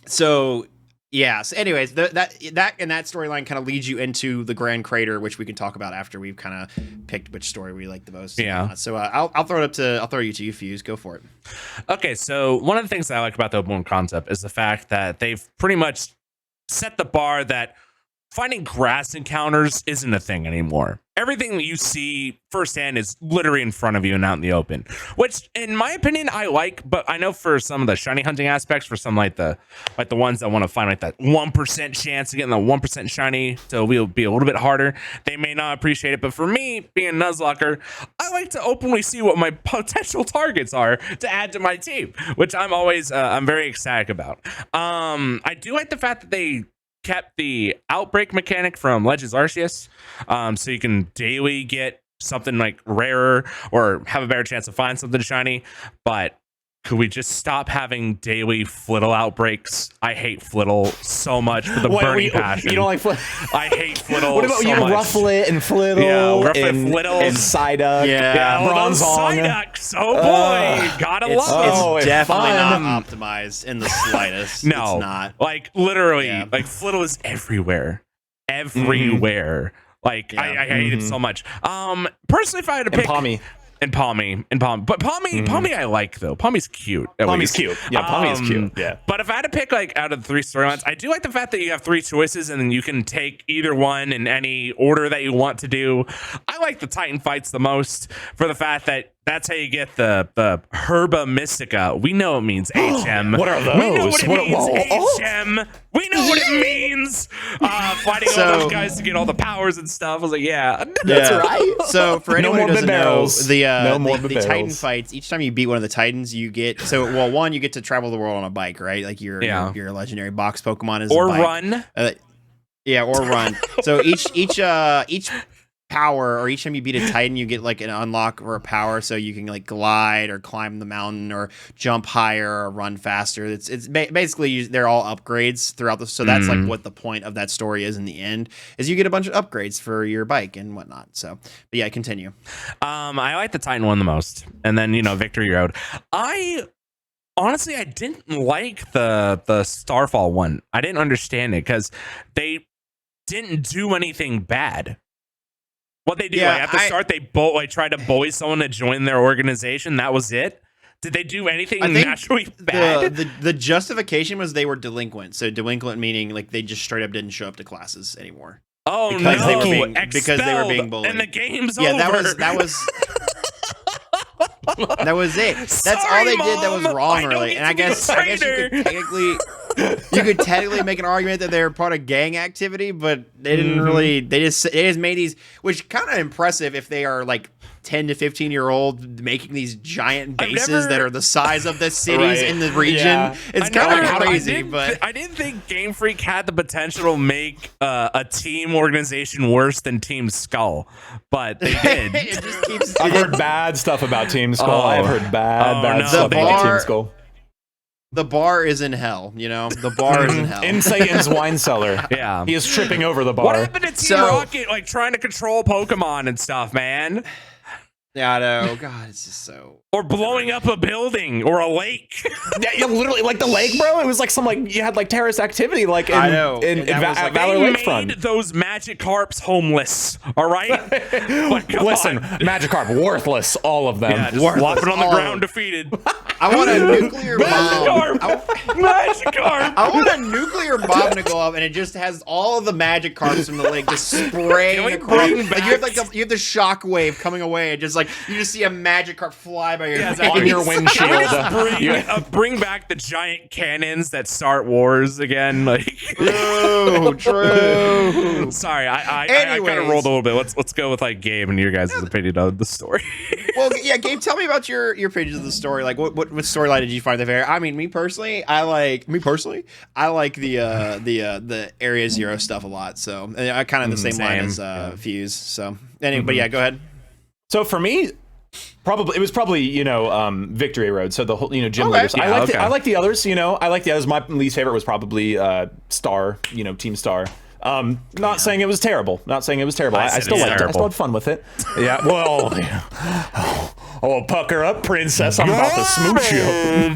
So yeah. So anyways, that storyline kind of leads you into the Grand Crater, which we can talk about after we've kind of picked which story we like the most. Yeah. So I'll throw it to you to you, Fuse. Go for it. Okay, so one of the things that I like about the open world concept is the fact that they've pretty much set the bar that finding grass encounters isn't a thing anymore. Everything that you see firsthand is literally in front of you and out in the open, which in my opinion I like, but I know for some of the shiny hunting aspects, for some like the ones that want to find like that 1% chance of getting the 1% shiny, so we'll be a little bit harder, they may not appreciate it. But for me, being a Nuzlocke, I like to openly see what my potential targets are to add to my team, which I'm always I'm very ecstatic about. I do like the fact that they kept the outbreak mechanic from Legends Arceus, so you can daily get something like rarer or have a better chance to find something shiny. But could we just stop having daily Flittle outbreaks? I hate Flittle so much with a burning passion. You don't like Flittle? I hate Flittle. What about so much. Rufflet and Flittle? Yeah, Rufflet, and Flittle. and Psyduck. Yeah, Bronzong. Psyduck. Oh boy, gotta love it. It's definitely fun. not optimized in the slightest. No, it's not. Like literally, Yeah. like Flittle is everywhere. Like I hate it so much. Personally, if I had to pick Palmy. And Palmy. But Palmy I like though. Palmy's cute. Palmy's cute. Yeah, Palmy is cute. Yeah. But if I had to pick like out of the three storylines, I do like the fact that you have three choices and then you can take either one in any order that you want to do. I like the Titan fights the most for the fact that that's how you get the Herba Mystica. We know it means HM. What are those? We know what it means, whoa. HM. We know what it means. Fighting all those guys to get all the powers and stuff. I was like, yeah. That's right. So for anyone No who more doesn't know, barrels. the barrels. Titan fights, each time you beat one of the Titans, you get one, you get to travel the world on a bike, right? Like your legendary box Pokemon is Or a bike. run. Or run. So each power, or each time you beat a Titan, you get like an unlock or a power, so you can like glide or climb the mountain or jump higher or run faster. It's basically they're all upgrades throughout the. So that's like what the point of that story is in the end, is you get a bunch of upgrades for your bike and whatnot. So, but yeah, continue. I like the Titan one the most, and then Victory Road. Honestly, I didn't like the Starfall one. I didn't understand it because they didn't do anything bad. What they do, at the start, they tried to bully someone to join their organization. That was it. Did they do anything naturally bad? The justification was they were delinquent. So delinquent meaning like they just straight up didn't show up to classes anymore. Oh because no! They were because they were being bullied. And the game's over. That was that was it. That's all they did that was wrong, really. And I guess you could technically make an argument that they were part of gang activity, but they didn't really. They just made these, which kind of impressive if they are like 10 to 15-year-old making these giant bases that are the size of the cities in the region. Yeah. It's kind of crazy, but I didn't think Game Freak had the potential to make a team organization worse than Team Skull, but they did. It just keeps. I've heard bad stuff about Team Skull. I've heard bad stuff about Team Skull. The bar is in hell, The bar is in hell. In Satan's wine cellar. Yeah. He is tripping over the bar. What happened to Team Rocket, like, trying to control Pokemon and stuff, man? Yeah, I know. God, it's just so. Or blowing up a building or a lake. Yeah, literally, like the lake, bro. It was like some you had like terrorist activity, like I know. in That was like- Valor They Lakefront. made those Magikarps homeless. All right. But come Listen, on. Magikarp, worthless, all of them. Yeah, just Worthless. flopping on the all ground, defeated. I want a nuclear bomb. Magikarp. Magikarp. I want a nuclear bomb to go up, and it just has all of the Magikarps from the lake just spraying we across. bring Like you have you have the shock wave coming away, and just like you just see a Magikarp fly by your Yeah, on your windshield. Bring back the giant cannons that start wars again. Like, True. sorry, I kind of Anyways. rolled a little bit. Let's go with like Gabe and your guys' opinion of the story. Well, yeah, Gabe, tell me about your pages of the story. Like, what storyline did you find the fair? I mean, me personally, I like the Area Zero stuff a lot. So, and I kind of the same line as Fuse. So, anyway, but yeah, go ahead. So for me, it was probably Victory Road. So the whole gym Okay. leaders. Yeah, I like the others. I like the others. My least favorite was probably Star. Team Star. Not saying it was terrible. I still liked it. I still had fun with it. Yeah. Well. Oh, pucker up, princess. I'm about to smooch you.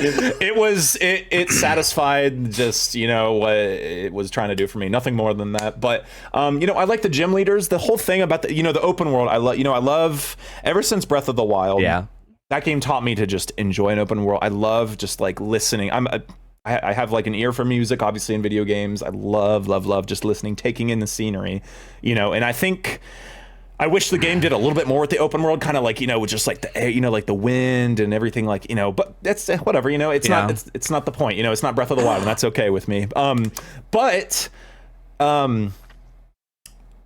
It satisfied just what it was trying to do for me, nothing more than that. But I like the gym leaders, the whole thing about the open world. I love ever since Breath of the Wild. Yeah, that game taught me to just enjoy an open world. I love just like listening. I have like an ear for music, obviously, in video games. I love just listening, taking in the scenery, and I think I wish the game did a little bit more with the open world, kind of like, with just like the air, like the wind and everything, like, but that's whatever, it's not the point, it's not Breath of the Wild, and that's okay with me. But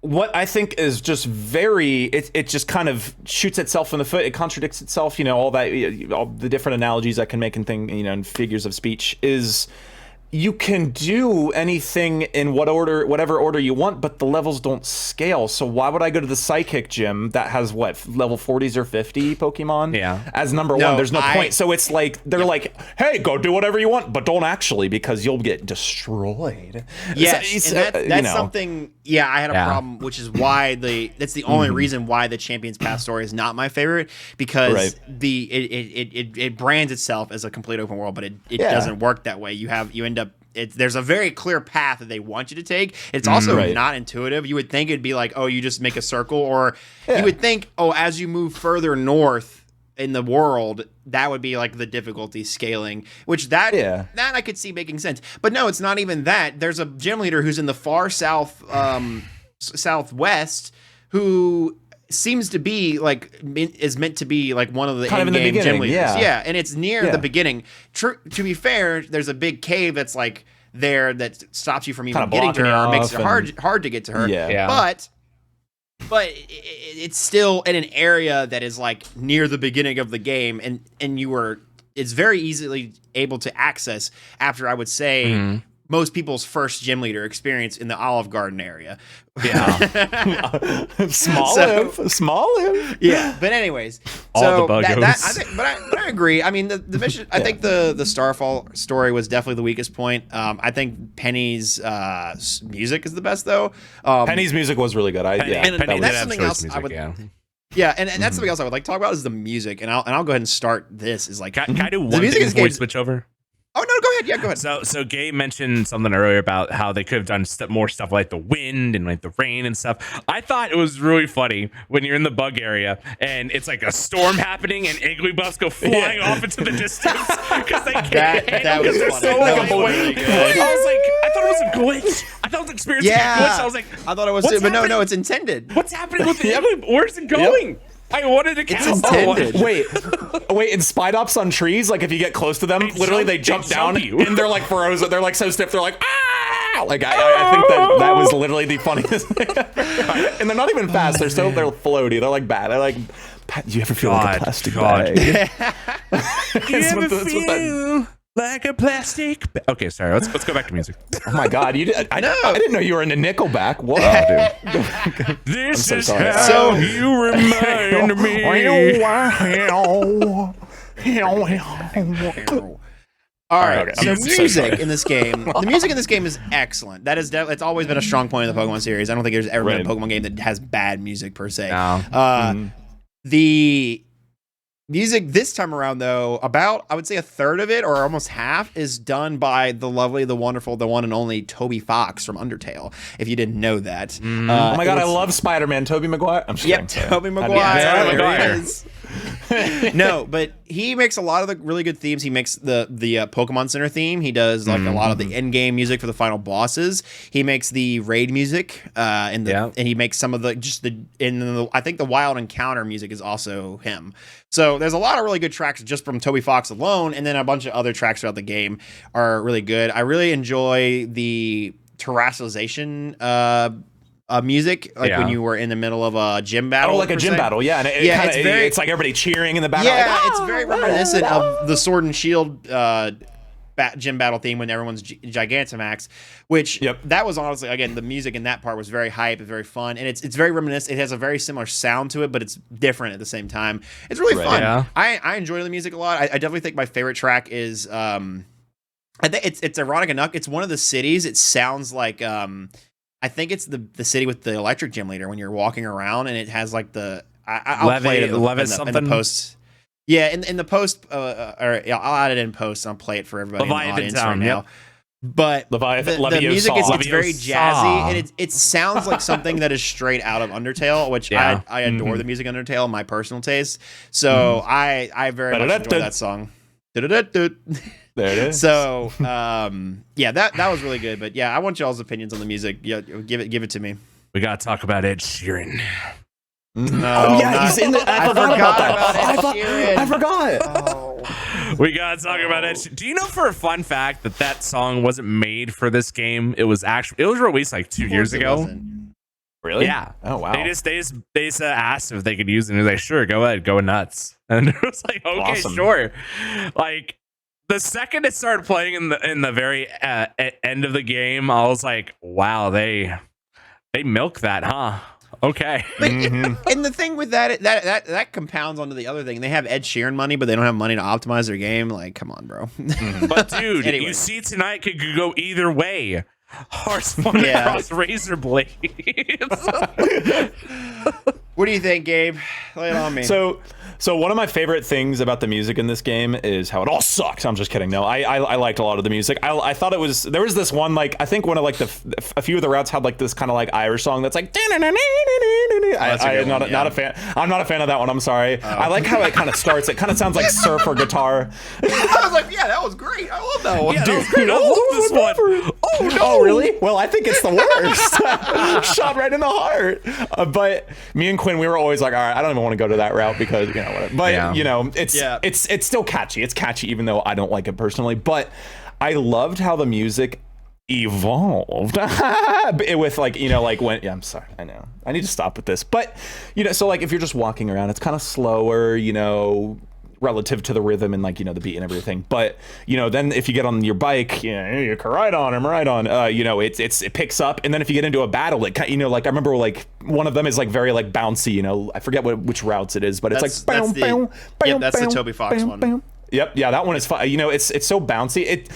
what I think is just it just kind of shoots itself in the foot. It contradicts itself, all the different analogies I can make and and figures of speech is you can do anything in whatever order you want, but the levels don't scale. So why would I go to the Psychic Gym that has level 40s or 50 Pokemon? Yeah. As number one, there's no point. So it's like they're like, hey, go do whatever you want, but don't actually, because you'll get destroyed. Yes, and that's something. Yeah, I had a problem, which is why that's the only reason why the Champions Path story is not my favorite, because it brands itself as a complete open world, but it doesn't work that way. You end up. There's a very clear path that they want you to take. It's also not intuitive. You would think it'd be like, oh, you just make a circle, or you would think, oh, as you move further north in the world, that would be like the difficulty scaling, which that I could see making sense. But no, it's not even that. There's a gym leader who's in the far south, southwest, who seems to be is meant to be like one of the kind in-game gym leaders. Yeah, And it's near the beginning. To be fair, there's a big cave that's like there that stops you from even getting to her, or makes it hard to get to her. But it's still in an area that is like near the beginning of the game, and it's very easily able to access after, I would say, most people's first gym leader experience in the Olive Garden area. Yeah. Small live. Yeah. But anyways, all the buggos. but I agree. I mean, the mission, I think the Starfall story was definitely the weakest point. I think Penny's music is the best, though. Penny's music was really good. And that's something else I would. Yeah, and that's something else I would like to talk about is the music, and I'll go ahead and start this. Is like, can I do one thing before we switch over? Oh, no, go ahead. Yeah, go ahead. So Gabe mentioned something earlier about how they could have done more stuff like the wind and like the rain and stuff. I thought it was really funny when you're in the bug area and it's like a storm happening and Igglybuffs go flying off into the distance because they can't. That was funny. So That was really good. I was like, I thought it was a glitch. I thought the experience was a glitch. I was like, I thought it was, but no, it's intended. What's happening with the Igglybuff? Where's it going? Yep. I wanted to It's intended. Wait, in Spidops on trees, like if you get close to them, literally they jump down and they're like frozen. They're like so stiff. They're like, ah! Like I think that was literally the funniest thing. And they're not even fast. They're floaty. They're like bad. They're like, do you ever feel like a plastic bag? You ever feel like a plastic? Okay, sorry. Let's go back to music. Oh my God, you did. I didn't know you were into Nickelback. Whoa, dude. This is how you remind me. All right. So music in this game, the music in this game is excellent. That is it's always been a strong point of the Pokemon series. I don't think there's ever been a Pokemon game that has bad music per se. No. The music this time around, though, about I would say a third of it, or almost half, is done by the lovely, the wonderful, the one and only Toby Fox from Undertale. If you didn't know that, Oh my god, I love Spider-Man. Tobey Maguire. I'm just Yep, kidding. Toby Maguire. Yeah, There he is. No, but he makes a lot of the really good themes. He makes the Pokemon Center theme. He does like a lot of the end game music for the final bosses. He makes the raid music, and he makes some of the I think the Wild Encounter music is also him. So there's a lot of really good tracks just from Toby Fox alone, and then a bunch of other tracks throughout the game are really good. I really enjoy the terrestrialization music, like when you were in the middle of a gym battle. Oh, like a gym battle, yeah. And it's like everybody cheering in the battle. Yeah, like, it's very reminiscent of the Sword and Shield gym battle theme when everyone's Gigantamax, which that was honestly, again, the music in that part was very hype and very fun, and it's very reminiscent. It has a very similar sound to it, but it's different at the same time. It's really fun. Yeah. I enjoy the music a lot. I definitely think my favorite track is I think it's ironic enough, it's one of the cities. It sounds like I think it's the city with the electric gym leader when you're walking around, and it has like I'll play it in the post. Yeah, in the post, or I'll add it in post. And I'll play it for everybody in the audience right now. But the music is very jazzy, and it sounds like something that is straight out of Undertale, which I adore the music Undertale, my personal taste. So I very much enjoy that song. There it is. So, that was really good. But yeah, I want y'all's opinions on the music. Yeah, give it to me. We gotta talk about Ed Sheeran. No, he's in the. I forgot about that. I forgot. Oh. We gotta talk about Ed. Do you know for a fun fact that song wasn't made for this game? It was released like 2 years ago. Really? Yeah. Oh wow. They just asked if they could use it, and they were like, sure, go ahead, go nuts. And it was like, okay, sure. Like. The second it started playing in the very end of the game, I was like, "Wow, they milk that, huh?" Okay. And the thing with that compounds onto the other thing. They have Ed Sheeran money, but they don't have money to optimize their game. Like, come on, bro. But dude, you see tonight could go either way. Horse flying across razor blades. What do you think, Gabe? Lay it on me. So one of my favorite things about the music in this game is how it all sucks. I'm just kidding. No, I liked a lot of the music. I thought there was this one, like, I think one of like a few of the routes had like this kind of like Irish song that's like I'm not a fan. I'm not a fan of that one. I'm sorry. I like how it kind of starts. It kind of sounds like surf or guitar. I was like, yeah, that was great. I love that one. Yeah, dude, I love this one. Oh no. Oh really? Well, I think it's the worst. Shot right in the heart. But me and Quinn, we were always like, all right, I don't even want to go to that route because whatever. But you know, it's still catchy. It's catchy, even though I don't like it personally. But I loved how the music evolved with like, you know, like when I'm sorry, I know I need to stop with this, but you know, so like if you're just walking around, it's kind of slower, you know, relative to the rhythm and like, you know, the beat and everything. But you know, then if you get on your bike, you know, you can ride on, you know, it picks up. And then if you get into a battle, it, you know, like I remember like one of them is like very like bouncy, you know, I forget which routes it is, but it's like that's the Toby Fox one. Yep, yeah, that one is fun. You know, it's so bouncy.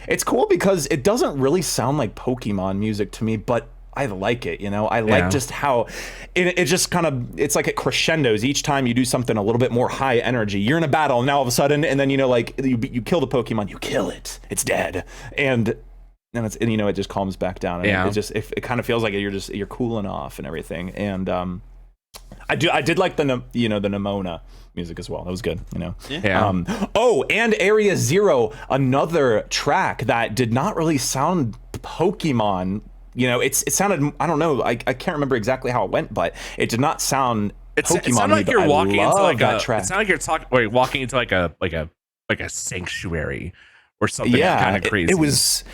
It's cool because it doesn't really sound like Pokemon music to me, but I like it, you know. I like just how it just kind of, it's like it crescendos each time you do something a little bit more high energy. You're in a battle and now all of a sudden, and then you know, like you kill the Pokemon, you kill it, it's dead, and it's, and you know, it just calms back down. And it just it kind of feels like you're cooling off and everything. And I did like the Nimona music as well. That was good, you know. And Area Zero, another track that did not really sound Pokemon. You know, it sounded, I don't know, I can't remember exactly how it went, but it did not sound Pokemon. It sounded like you're walking into like a track. It sounded like you're walking into like a sanctuary or something kind of crazy. It was,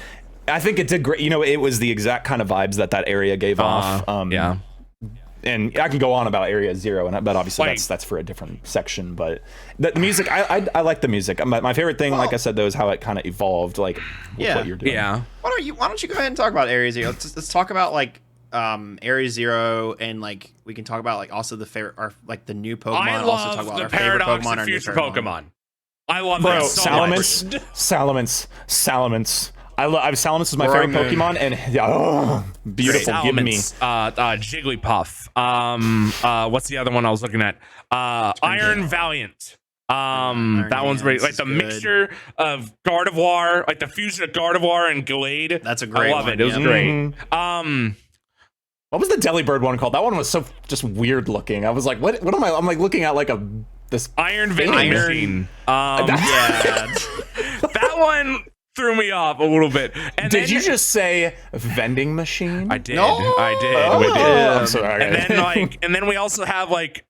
I think it did great. You know, it was the exact kind of vibes that area gave off. And I can go on about Area Zero, but obviously that's for a different section. But the music, I like the music. My favorite thing, like I said, though, is how it kind of evolved, like with what you're doing. Yeah. Why don't you go ahead and talk about Area Zero? Let's talk about like Area Zero, and like we can talk about like also the favorite, or like the new Pokemon. I love also talk about the our favorite paradox Pokemon of or future new Pokemon. I love that so much. Salamence. Salamence is my favorite Pokemon, and beautiful. Give me Jigglypuff. What's the other one I was looking at? Iron Valiant. That one's great. Like the mixture of Gardevoir, like the fusion of Gardevoir and Glade. That's a great I love one, it. It was great. What was the Delibird one called? That one was so just weird looking. I was like, what am I? I'm like looking at like this Iron vending machine. Yeah. That one threw me off a little bit. And did you just say vending machine? I did. No. I did. Oh, We did. I'm sorry. And then we also have like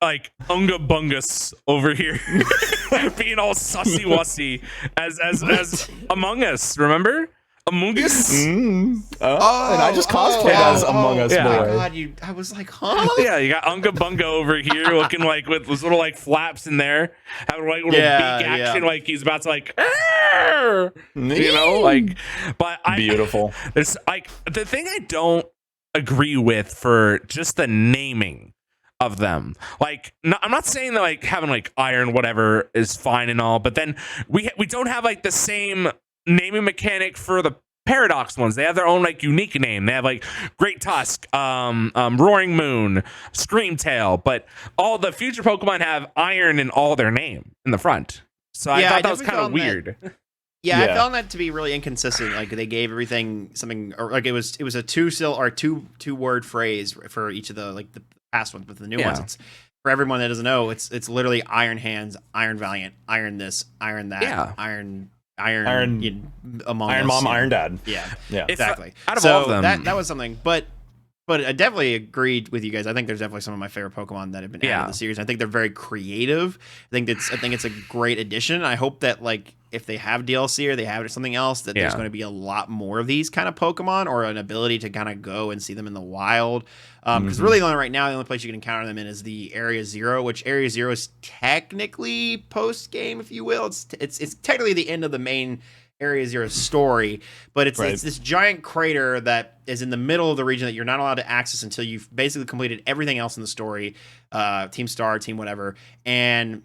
Unga Bungus over here being all sussy wussy as Among Us. Remember? Among Us? And I just cosplayed as Among Us boy. God, I was like, huh? Yeah, you got Unga Bunga over here looking like with those little like flaps in there, having like little beak action, like he's about to like, you know, like. But Beautiful. There's like the thing I don't agree with for just the naming of them. Like, I'm not saying that like having like iron whatever is fine and all, but then we don't have like the same naming mechanic for the Paradox ones. They have their own like unique name. They have like Great Tusk, Roaring Moon, Screamtail, but all the future Pokemon have iron in all their name in the front. So I thought that was kind of weird. I found that to be really inconsistent. Like they gave everything something, or like it was a two word phrase for each of the past ones, but the new ones, it's for everyone that doesn't know, it's literally Iron Hands, Iron Valiant, Iron this, Iron that, Iron Among Iron Us, Mom, Iron Dad. Yeah, yeah, exactly. Out of all of them, that was something, but I definitely agreed with you guys. I think there's definitely some of my favorite Pokemon that have been added to the series. I think they're very creative. I think it's a great addition. I hope that like if they have DLC or they have something else, that there's going to be a lot more of these kind of Pokemon, or an ability to kind of go and see them in the wild. Because really, right now, the only place you can encounter them in is the Area Zero, which Area Zero is technically post game, if you will. It's technically the end of the main Area Zero story, but it's this giant crater that is in the middle of the region that you're not allowed to access until you've basically completed everything else in the story, Team Star, Team whatever. And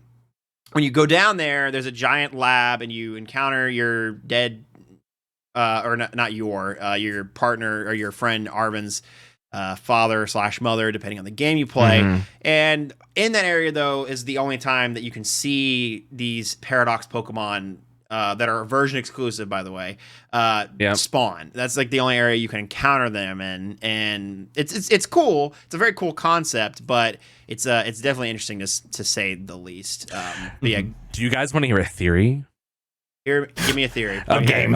when you go down there, there's a giant lab, and you encounter your dead, or not your partner or your friend Arvin's father/mother, depending on the game you play. And in that area, though, is the only time that you can see these Paradox Pokemon that are version exclusive, by the way, spawn. That's like the only area you can encounter them in, and it's cool. It's a very cool concept, but it's definitely interesting to say the least. But yeah, do you guys want to hear a theory? Give me a theory. A game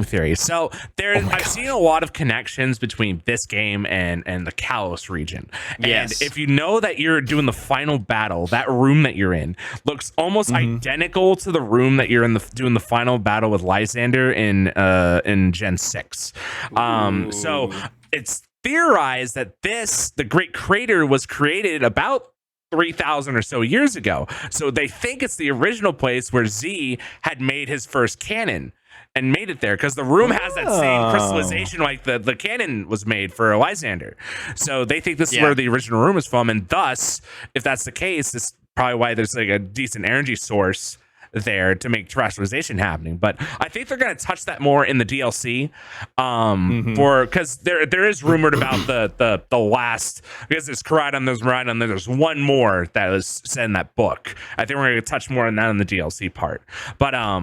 theory. So I've seen a lot of connections between this game and the Kalos region. And if you know that you're doing the final battle, that room that you're in looks almost identical to the room that you're doing the final battle with Lysander in Gen 6. So it's theorized that the Great Crater was created about 3,000 or so years ago. So they think it's the original place where Z had made his first cannon and made it there, because the room has that same crystallization like the cannon was made for Lysander. So they think this is where the original room is from, and thus, if that's the case, this is probably why there's like a decent energy source there to make terrestrialization happening. But I think they're going to touch that more in the DLC, because there is rumored about the last, because there's Koraidon, there's Miraidon, there's one more that was said in that book. I think we're going to touch more on that in the DLC part. But I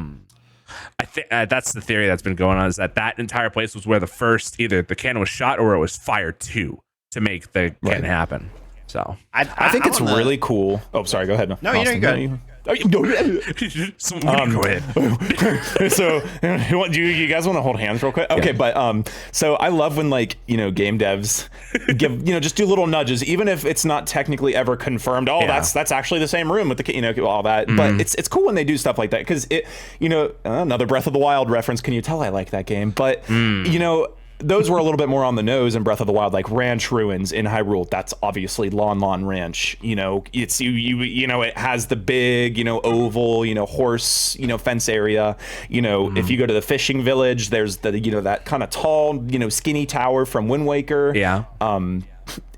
think that's the theory that's been going on, is that entire place was where the first, either the cannon was shot or it was fired to make the cannon happen. So I think it's really cool. Oh, sorry. Go ahead. No, you're good. Go ahead. So, do you guys want to hold hands real quick? Okay, but so I love when game devs give just do little nudges, even if it's not technically ever confirmed. Oh, that's actually the same room with the all that. But it's cool when they do stuff like that, because it another Breath of the Wild reference. Can you tell I like that game? But those were a little bit more on the nose in Breath of the Wild, like Ranch Ruins in Hyrule. That's obviously Lon Ranch. It's it has the big, oval, horse, fence area. If you go to the fishing village, there's the, that kind of tall, skinny tower from Wind Waker. Yeah.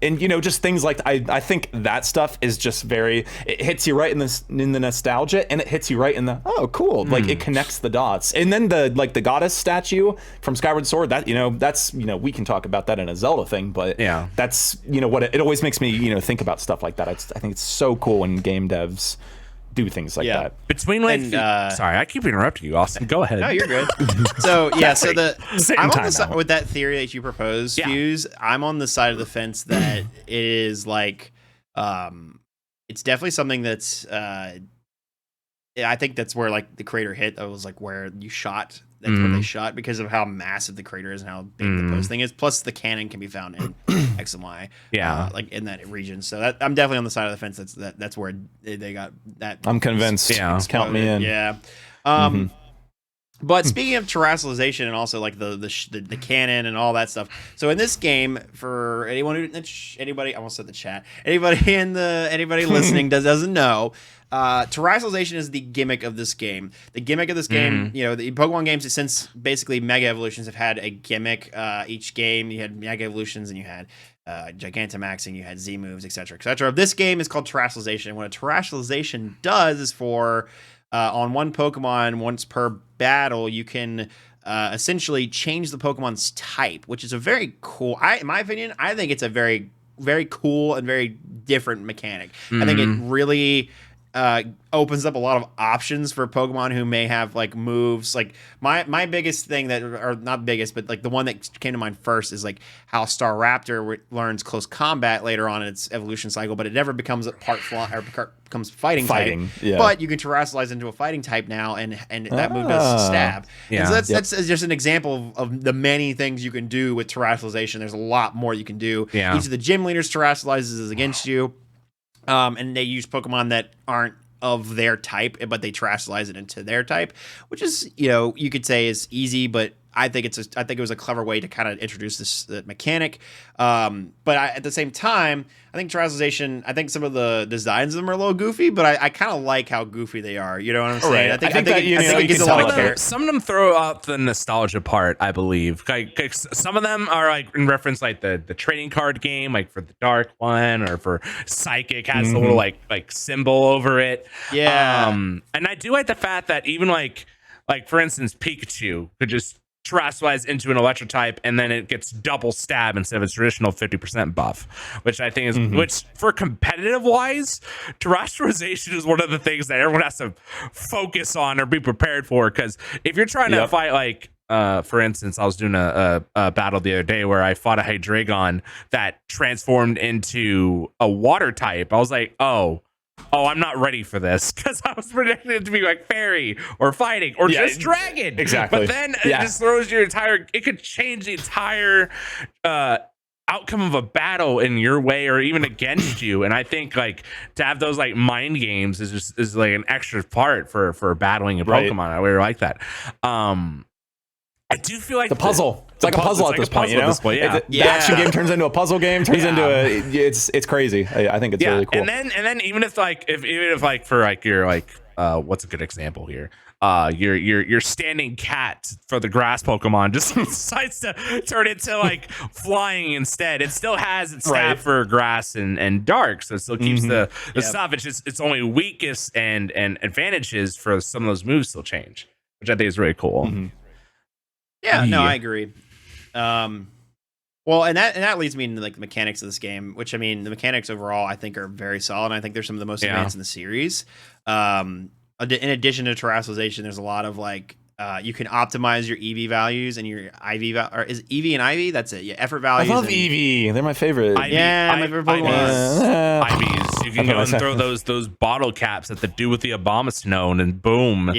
and just things like I think that stuff is just it hits you right in the nostalgia, and it hits you right in the cool, like it connects the dots. And then the goddess statue from Skyward Sword, that that's we can talk about that in a Zelda thing, but that's what it always makes me think about stuff like that. I think it's so cool when game devs do things like that. Between sorry, I keep interrupting you, Austin. Go ahead. No, you're good. So I'm on the side with that theory that you propose, Fuse. I'm on the side of the fence that it is like, it's definitely something that's, I think that's where like the crater hit. That was like where you shot. That's where they shot because of how massive the crater is and how big the post thing is. Plus, the cannon can be found in X and Y, like in that region. So I'm definitely on the side of the fence. That's where they got that. I'm convinced. Yeah, count me in. Yeah. But speaking of terrestrialization and also like the cannon and all that stuff. So in this game, for anybody, I almost said the chat. Anybody listening doesn't know. Terrestrialization is the gimmick of this game. The gimmick of this game, the Pokemon games, since basically Mega Evolutions have had a gimmick. Each game, you had Mega Evolutions and you had Gigantamaxing, you had Z moves, etc., etc. This game is called Terrestrialization. And what a Terrestrialization does is for on one Pokemon, once per battle, you can essentially change the Pokemon's type, which is a very cool. In my opinion, I think it's a very, very cool and very different mechanic. I think it really opens up a lot of options for Pokemon who may have like moves. Like my biggest thing or not biggest, but like the one that came to mind first is like how Staraptor learns close combat later on in its evolution cycle, but it never becomes a becomes fighting type. Yeah. But you can terrestrialize into a fighting type now, and that move does stab. Yeah. And so that's just an example of the many things you can do with terrestrialization. There's a lot more you can do. Yeah. Each of the gym leaders terrestrializes against you. And they use Pokemon that aren't of their type, but they terrestrialize it into their type, which is, you could say is easy, but I think it was a clever way to kind of introduce this mechanic. But at the same time, I think terrestrialization, I think some of the designs of them are a little goofy, but I kind of like how goofy they are. You know what I'm saying? Right. I think it gives a lot of care. Some of them throw out the nostalgia part, I believe. Like some of them are like in reference like the trading card game, like for the dark one, or for Psychic has a little like symbol over it. Yeah. And I do like the fact that even like for instance, Pikachu could just terrestrialize into an electro type, and then it gets double stab instead of its traditional 50% buff, which I think is which for competitive wise, terrestrialization is one of the things that everyone has to focus on or be prepared for. Because if you're trying to fight like for instance, I was doing a battle the other day where I fought a Hydreigon that transformed into a water type. I was like, oh, I'm not ready for this, because I was predicting it to be like fairy or fighting or just dragon. Exactly. But then it just throws it could change the entire outcome of a battle in your way or even against you. And I think like to have those like mind games is like an extra part for battling a Pokemon. I really like that. I do feel like the puzzle. It's like a puzzle at this point, The action game turns into a puzzle game. Turns into it's crazy. I think it's really cool. And then even if for like your like what's a good example here? Your standing cat for the grass Pokemon just decides to turn into like flying instead. It still has its stab for grass and dark, so it still keeps the stuff. It's just its only weakest and advantages for some of those moves still change, which I think is really cool. Yeah, no, I agree. Well, and that leads me into like the mechanics of this game, which I mean, the mechanics overall I think are very solid. And I think they're some of the most advanced in the series. In addition to terrestrialization, there's a lot of like you can optimize your EV values and your IV or is EV and IV? That's it. Yeah, effort values. I love EV. They're my favorite. My favorite Pokemon. IVs. You can go and throw those bottle caps at the dude with the Abomasnow, and boom.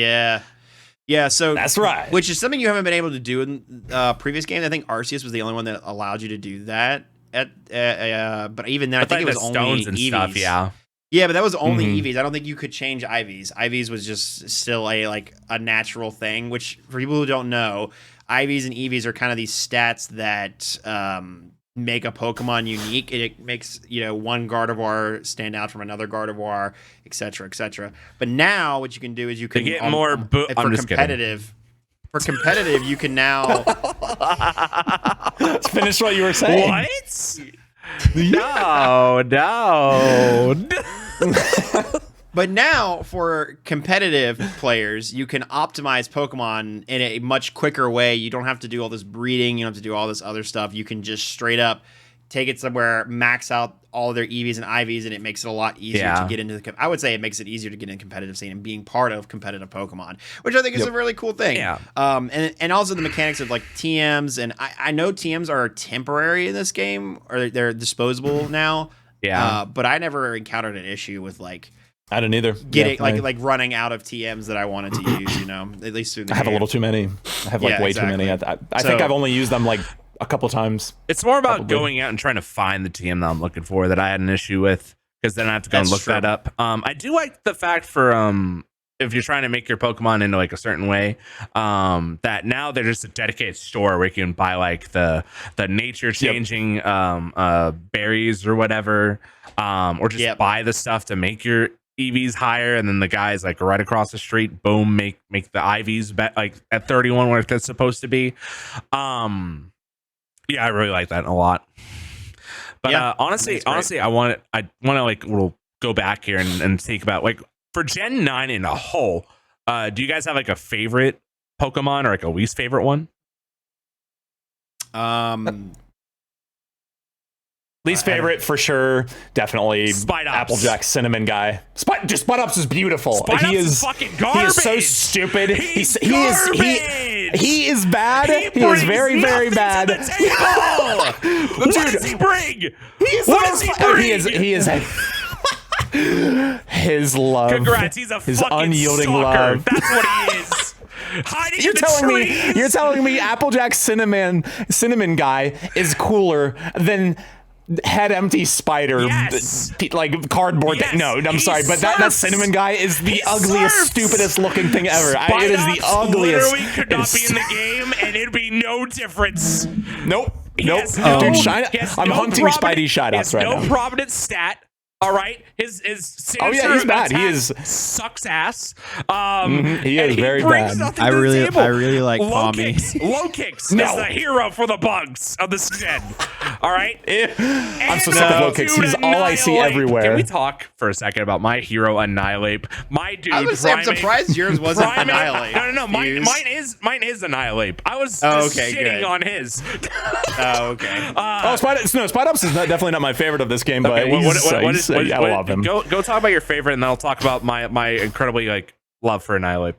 Yeah, so that's right. Which is something you haven't been able to do in previous games. I think Arceus was the only one that allowed you to do that. But even then, I think it was only and EVs. Stuff, yeah, but that was only EVs. I don't think you could change IVs. IVs was just still a natural thing. Which for people who don't know, IVs and EVs are kind of these stats that make a Pokemon unique. It makes one Gardevoir stand out from another Gardevoir, etc., etc. But now what you can do is you can get more for competitive. For competitive, you can now finish what you were saying. What? No. But now for competitive players, you can optimize Pokemon in a much quicker way. You don't have to do all this breeding. You don't have to do all this other stuff. You can just straight up take it somewhere, max out all their EVs and IVs, and it makes it a lot easier to get into the. I would say it makes it easier to get in competitive scene and being part of competitive Pokemon, which I think is a really cool thing. Yeah. And also the mechanics of like TMs, and I know TMs are temporary in this game, or they're disposable now. Yeah. But I never encountered an issue with like. I didn't either. Getting like running out of TMs that I wanted to use, at least through the I have game. a little too many. I have like way too many. I think I've only used them like a couple times. It's more about going out and trying to find the TM that I'm looking for that I had an issue with, because then I have to go and look that up. I do like the fact for if you're trying to make your Pokemon into like a certain way, that now there's just a dedicated store where you can buy like the nature changing berries or whatever, or just buy the stuff to make your EVs higher, and then the guys like right across the street, boom, make the IVs like at 31 where that's supposed to be. Yeah, I really like that a lot. But honestly, I want to like we'll go back here and think about like for Gen 9 in a whole. Do you guys have like a favorite Pokemon or like a least favorite one? Least favorite for sure, definitely Spidops. Applejack Cinnamon guy. Spidops is beautiful. Spidops he is fucking garbage. He is so stupid. He's he is bad. He is very, very bad. What does he bring? He is his love. Congrats, he's his fucking unyielding stalker. love. That's what he is. Hiding You're in the telling trees. me you're telling me Applejack Cinnamon guy is cooler than head empty spider like cardboard thing. No, I'm sorry, but that Cinnamon guy is the ugliest, stupidest looking thing ever. It is the ugliest. Literally could not be in the game, and it'd be no difference. Nope. Dude, I'm hunting Spidey Shineouts right now. No prominent stat. All right, his he's bad. He sucks ass. He is very bad. I really like Palmy. Low kicks is the hero for the bugs of this gen. All right, I'm so sick of low kicks. He's all I see everywhere. Can we talk for a second about my hero Annihilate? My dude. I was I'm surprised yours wasn't Annihilate. No. Mine is Annihilate. I was shitting on his. Okay. Spidops is definitely not my favorite of this game, but I love him. Go talk about your favorite, and then I'll talk about my incredibly like love for Annihilate.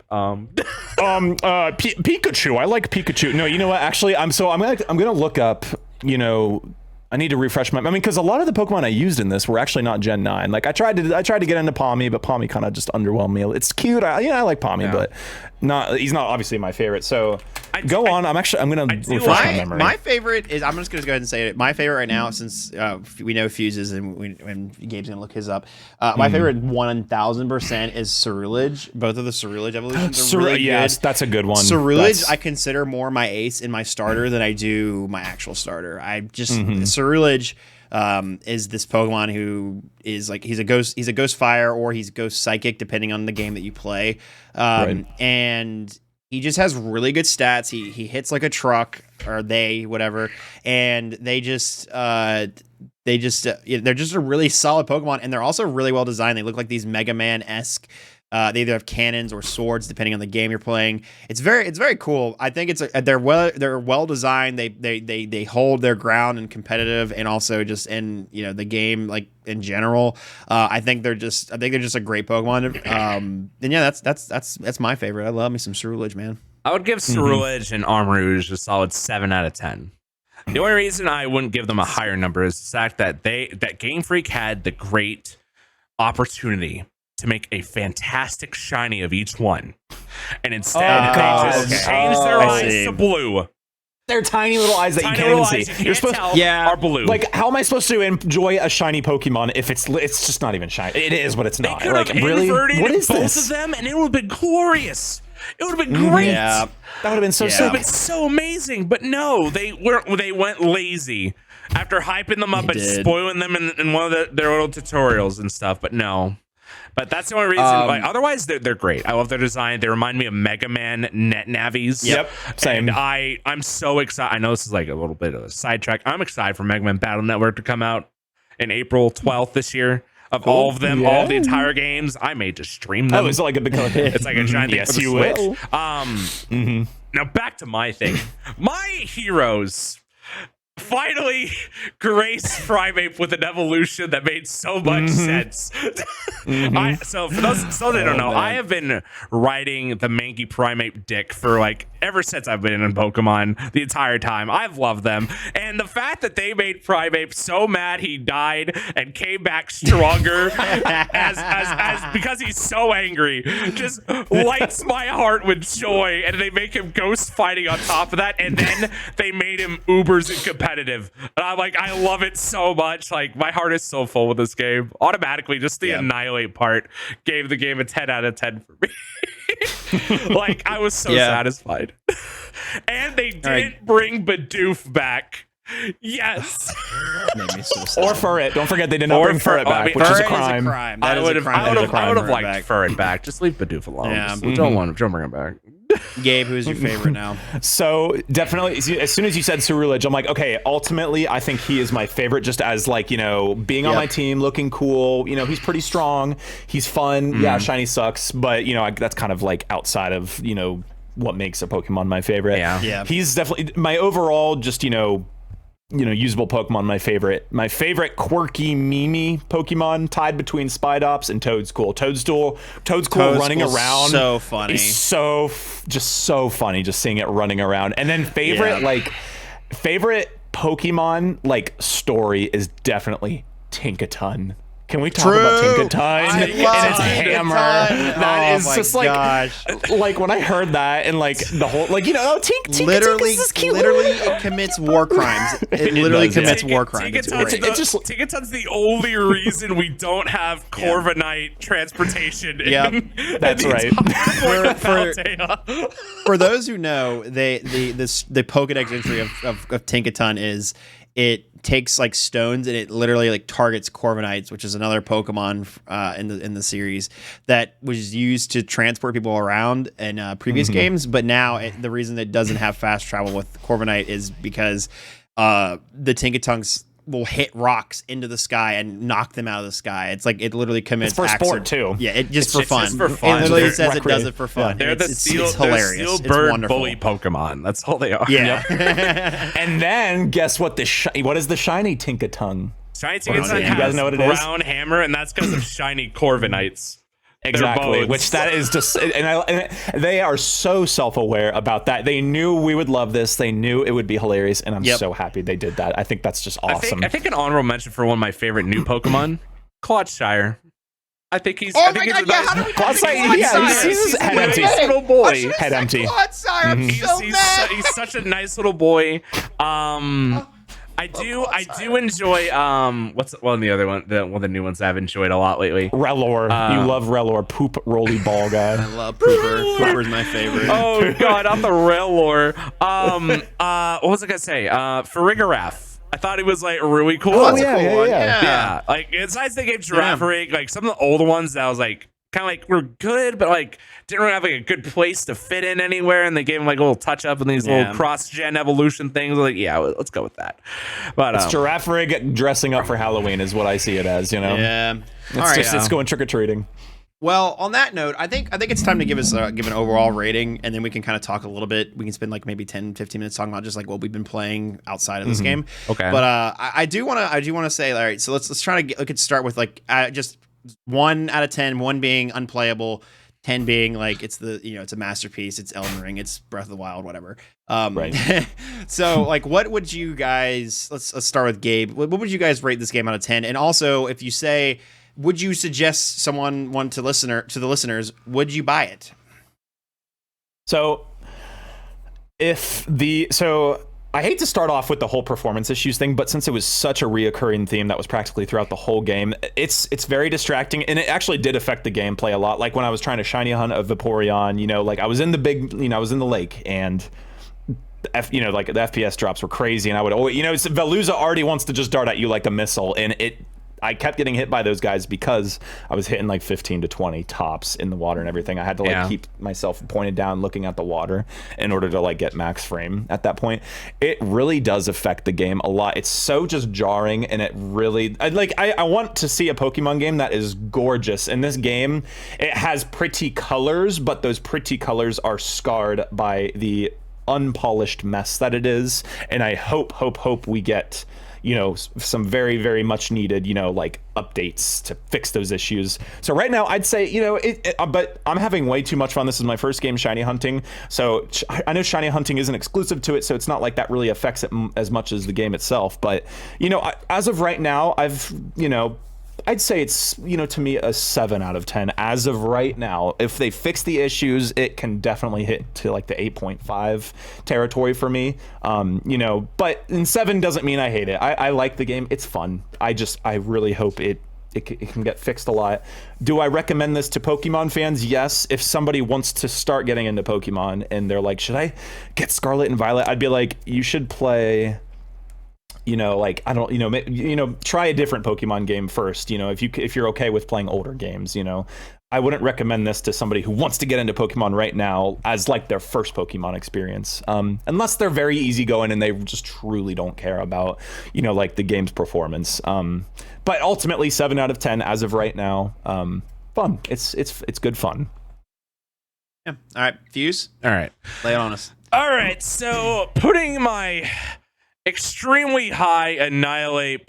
Pikachu. I like Pikachu. No, you know what? Actually, I'm gonna look up. I need to refresh my. Because a lot of the Pokemon I used in this were actually not Gen 9. Like I tried to get into Palmy, but Palmy kind of just underwhelmed me. It's cute. I like Palmy, but he's not obviously my favorite. So go on. I'm gonna refresh my memory. My favorite is, I'm just gonna go ahead and say it. My favorite right now, since we know Fuses and Gabe's gonna look his up. My favorite 1000% is Cerulege. Both of the Cerulege evolutions are really good. Yes, that's a good one. Cerulege I consider more my ace in my starter than I do my actual starter. I just Cerulege is this Pokemon who is like he's a ghost fire or he's ghost psychic depending on the game that you play, and he just has really good stats. He hits like a truck, or whatever, and they're just a really solid Pokemon, and they're also really well designed. They look like these Mega Man-esque. They either have cannons or swords depending on the game you're playing. It's very cool. I think they're well designed. They hold their ground and competitive, and also just in the game like in general. I think they're just a great Pokemon. And yeah, that's my favorite. I love me some Cerulege, man. I would give Cerulege and Armarouge a solid 7 out of 10. The only reason I wouldn't give them a higher number is the fact that Game Freak had the great opportunity to make a fantastic shiny of each one, and instead they just changed their eyes to blue. They're tiny little eyes that you can't even see. You're supposed are blue. Like, how am I supposed to enjoy a shiny Pokemon if it's just not even shiny? It is, but it's not. They could have inverted both of them, and it would have been glorious. It would have been great. Yeah, that would have been so sick. It would have been so amazing. But no, they went lazy after hyping them up and spoiling them in one of their little tutorials and stuff. But no. But that's the only reason. Like, otherwise, they're great. I love their design. They remind me of Mega Man Net Navis. Yep, same. And I'm so excited. I know this is like a little bit of a sidetrack. I'm excited for Mega Man Battle Network to come out in April 12th this year. Of all of them, all of the entire games, I may just stream them. Oh, it's like a big It's like a giant thing yes, for the you Switch. will. Now back to my thing. My heroes finally graced Primeape with an evolution that made so much sense. So for those that don't know, I have been riding the manky Primeape dick for like ever since I've been in Pokemon the entire time. I've loved them. And the fact that they made Primeape so mad he died and came back stronger as because he's so angry just lights my heart with joy. And they make him ghost fighting on top of that. And then they made him ubers and competitive. And I'm like, I love it so much. Like, my heart is so full with this game. Automatically, just the annihilate part gave the game a 10 out of 10 for me. Like, I was so satisfied. And they didn't bring Bidoof back. Yes. Or Furret. Don't forget they did not bring Furret back, which is a crime. That is a crime. I would have liked Furret back. Just leave Bidoof alone. Yeah. Don't bring him back. Gabe, who's your favorite now? So definitely, as soon as you said Ceruledge, I'm like, okay, ultimately, I think he is my favorite just as like, you know, being on my team, looking cool. You know, he's pretty strong. He's fun. Yeah, shiny sucks. But, you know, that's kind of like outside of, you know, what makes a Pokemon my favorite. Yeah. He's definitely my overall just, you know, usable Pokemon, my favorite quirky Mimi Pokemon, tied between Spidops and Toadstool. Toadstool running around, so funny. He's just so funny, just seeing it running around. And then favorite Pokemon like story is definitely Tinkaton. Can we talk about Tinkaton and its hammer? That is just like when I heard that and like the whole like, you know, literally is cute. Literally it commits war crimes. It literally commits war crimes. It's just Tinkaton's the only reason we don't have Corviknight transportation. That's right. For those who know, the Pokedex entry of Tinkaton is it takes like stones and it literally like targets Corviknights, which is another Pokemon in the series that was used to transport people around in previous games. But now the reason it doesn't have fast travel with Corviknight is because the Tinkatonks will hit rocks into the sky and knock them out of the sky. It's like it literally commits for sport too. Yeah, it's for fun. Just for fun. It literally says it does it for fun. They're it's hilarious. Steel It's bird wonderful. bully Pokemon. That's all they are. Yeah. And then guess what? What is the shiny Tinkaton? Shiny Tinkaton You guys know what it is? Brown hammer, and that's because of shiny Corviknights. Exactly, which that is just, and they are so self-aware about that. They knew we would love this. They knew it would be hilarious, and I'm so happy they did that. I think that's just awesome. I think an honorable mention for one of my favorite new Pokemon, Clodshire. I think he's. Oh my god! Yeah, how do we Clodshire? He's head empty. Nice little boy. Head empty. Clodshire, I'm so mad. He's such a nice little boy. I do enjoy what's one of the other one one of the new ones I've enjoyed a lot lately. Relor. You love Relor, poop roly ball guy. I love Pooper. Pooper's my favorite. Oh god, not the Relor. What was I gonna say? Farigiraf. I thought he was like really cool. Oh, yeah. Like it's nice they gave Girafarig, like some of the older ones that I was like kind of like were good, but like didn't really have like a good place to fit in anywhere, and they gave him like a little touch up and these little cross-gen evolution things. Like, yeah, let's go with that. But it's Girafarig dressing up for Halloween is what I see it as, you know. Yeah. It's going trick-or-treating. Well, on that note, I think it's time to give an overall rating, and then we can kind of talk a little bit. We can spend like maybe 10-15 minutes talking about just like what we've been playing outside of this game. Okay. But I do want to say, all right, so let's try to let's start with like just 1 out of 10, 1 being unplayable, 10 being like it's a masterpiece, it's Elden Ring, it's Breath of the Wild, whatever. Right. So like, what would you guys? Let's start with Gabe. What would you guys rate this game out of 10? And also, if you say, would you suggest one to the listeners? Would you buy it? So I hate to start off with the whole performance issues thing, but since it was such a reoccurring theme that was practically throughout the whole game, it's very distracting, and it actually did affect the gameplay a lot. Like when I was trying to shiny hunt a Vaporeon, you know, like I was in the lake, and like the FPS drops were crazy, and I would always, Veluza already wants to just dart at you like a missile, and I kept getting hit by those guys because I was hitting like 15 to 20 tops in the water and everything. I had to like keep myself pointed down looking at the water in order to like get max frame at that point. It really does affect the game a lot. It's so just jarring, and it really I want to see a Pokemon game that is gorgeous. In this game, it has pretty colors, but those pretty colors are scarred by the unpolished mess that it is. And I hope we get, you know, some very, very much needed, you know, like updates to fix those issues. So right now I'd say, you know, but I'm having way too much fun. This is my first game shiny hunting. So I know shiny hunting isn't exclusive to it, so it's not like that really affects it as much as the game itself. But, you know, as of right now, I'd say it's, you know, to me a 7 out of 10 as of right now. If they fix the issues, it can definitely hit to like the 8.5 territory for me. You know, but 7 doesn't mean I hate it. I like the game. It's fun. I really hope it can get fixed a lot. Do I recommend this to Pokemon fans? Yes. If somebody wants to start getting into Pokemon and they're like, should I get Scarlet and Violet? I'd be like, you should play, you know, like, I don't, you know, try a different Pokemon game first. You know, if you're okay with playing older games, you know, I wouldn't recommend this to somebody who wants to get into Pokemon right now as like their first Pokemon experience, unless they're very easygoing and they just truly don't care about, you know, like the game's performance. But ultimately 7 out of 10 as of right now. Fun. It's good fun. Yeah. All right, Fuse. All right, Lay it on us. all right. So putting my extremely high Annihilate,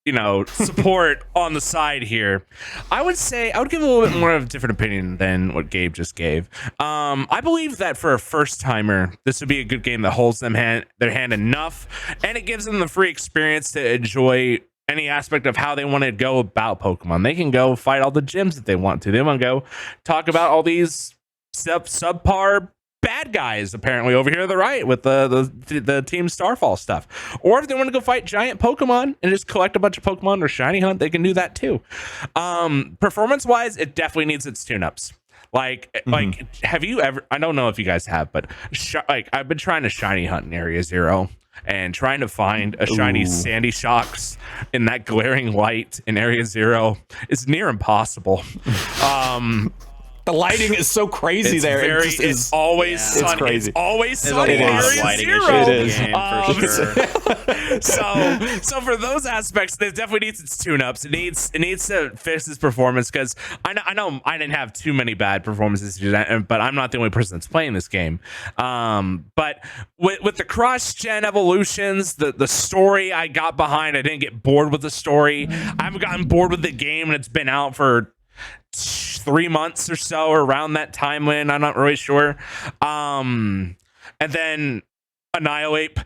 you know, support on the side here, I would say I would give a little bit more of a different opinion than what Gabe just gave. I believe that for a first timer, this would be a good game that holds their hand enough, and it gives them the free experience to enjoy any aspect of how they want to go about Pokemon. They can go fight all the gyms that they want to. They want to go talk about all these subpar bad guys apparently over here to the right with the Team Starfall stuff. Or if they want to go fight giant Pokemon and just collect a bunch of Pokemon or shiny hunt, they can do that too. Performance wise, it definitely needs its tune-ups. Like have you ever, I don't know if you guys have, but I've been trying to shiny hunt in Area Zero and trying to find a shiny Sandy Shocks in that glaring light in Area Zero is near impossible. The lighting is so crazy there. It's always sunny. It's crazy. It's always sunny. It is. It is. For sure. So for those aspects, it definitely needs its tune-ups. It needs to fix its performance, because I know I didn't have too many bad performances, but I'm not the only person that's playing this game. But with the cross-gen evolutions, the story I got behind, I didn't get bored with the story. I haven't gotten bored with the game, and it's been out for 3 months or so, or around that timeline. I'm not really sure. And then Annihilate.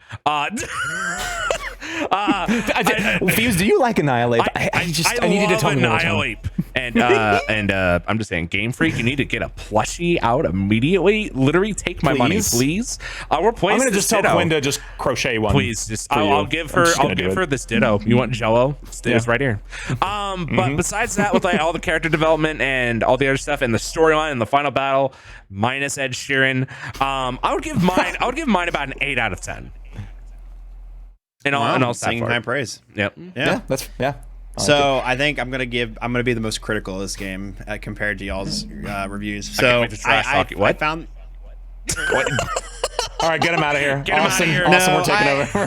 Fuse, do you like Annihilate? I needed to tell me Annihilate. And I'm just saying, Game Freak, you need to get a plushie out immediately. Literally take my money, please. We're playing. I'm gonna just tell Quinn to just crochet one. Please, I'll give her this Ditto. You want Jello? It's right here. But besides that, with like all the character development and all the other stuff and the storyline and the final battle, minus Ed Sheeran, I would give mine about an 8 out of 10. And all singing high praise. Yep. Yeah. So I think I'm gonna be the most critical of this game compared to y'all's reviews. So I found. All right, get him out of here. Austin, we're taking over.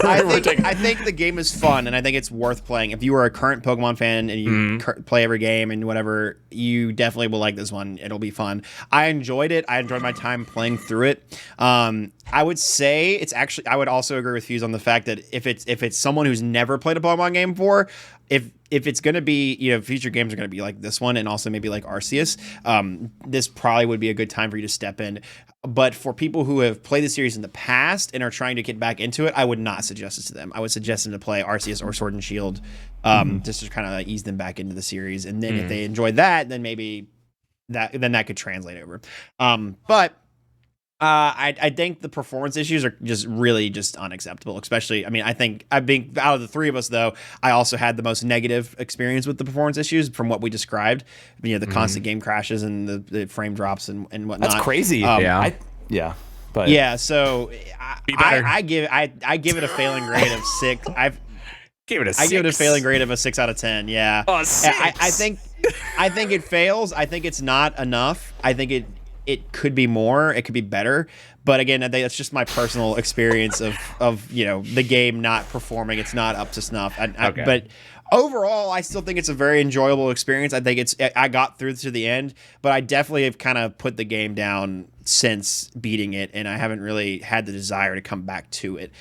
I think the game is fun, and I think it's worth playing. If you are a current Pokemon fan and you play every game and whatever, you definitely will like this one. It'll be fun. I enjoyed it. I enjoyed my time playing through it. I would say it's actually. I would also agree with Fuse on the fact that if it's someone who's never played a Pokemon game before, if it's going to be, you know, future games are going to be like this one and also maybe like Arceus, this probably would be a good time for you to step in. But for people who have played the series in the past and are trying to get back into it, I would not suggest it to them. I would suggest them to play Arceus or Sword and Shield, just to kind of ease them back into the series. And then if they enjoy that, then maybe that could translate over. But I think the performance issues are just really just unacceptable. Especially, I mean, I think out of the three of us, though, I also had the most negative experience with the performance issues from what we described. You know, the constant game crashes and the frame drops and whatnot. That's crazy. But yeah. So I give it a failing grade of 6. Give it a 6. I give it a failing grade of a 6 out of 10. Yeah. Oh, 6. I think it fails. I think it's not enough. I think it could be more. It could be better. But again, I think that's just my personal experience of the game not performing. It's not up to snuff. But overall, I still think it's a very enjoyable experience. I think I got through to the end, but I definitely have kind of put the game down since beating it, and I haven't really had the desire to come back to it.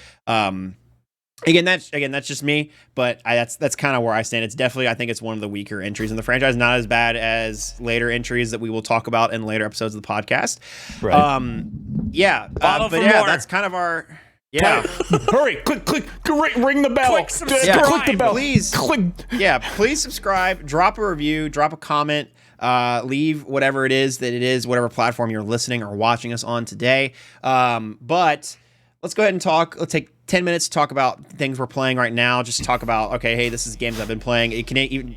Again, that's just me, but that's kind of where I stand. It's definitely, I think it's one of the weaker entries in the franchise. Not as bad as later entries that we will talk about in later episodes of the podcast. Right. That's kind of our. Yeah. Hurry! Click! Ring the bell. Click subscribe. Click the bell. Please. Click. Yeah, please subscribe. Drop a review. Drop a comment. Leave whatever it is, whatever platform you're listening or watching us on today. But let's go ahead and talk. Let's take 10 minutes to talk about things we're playing right now. Just talk about, okay, hey, this is games I've been playing. It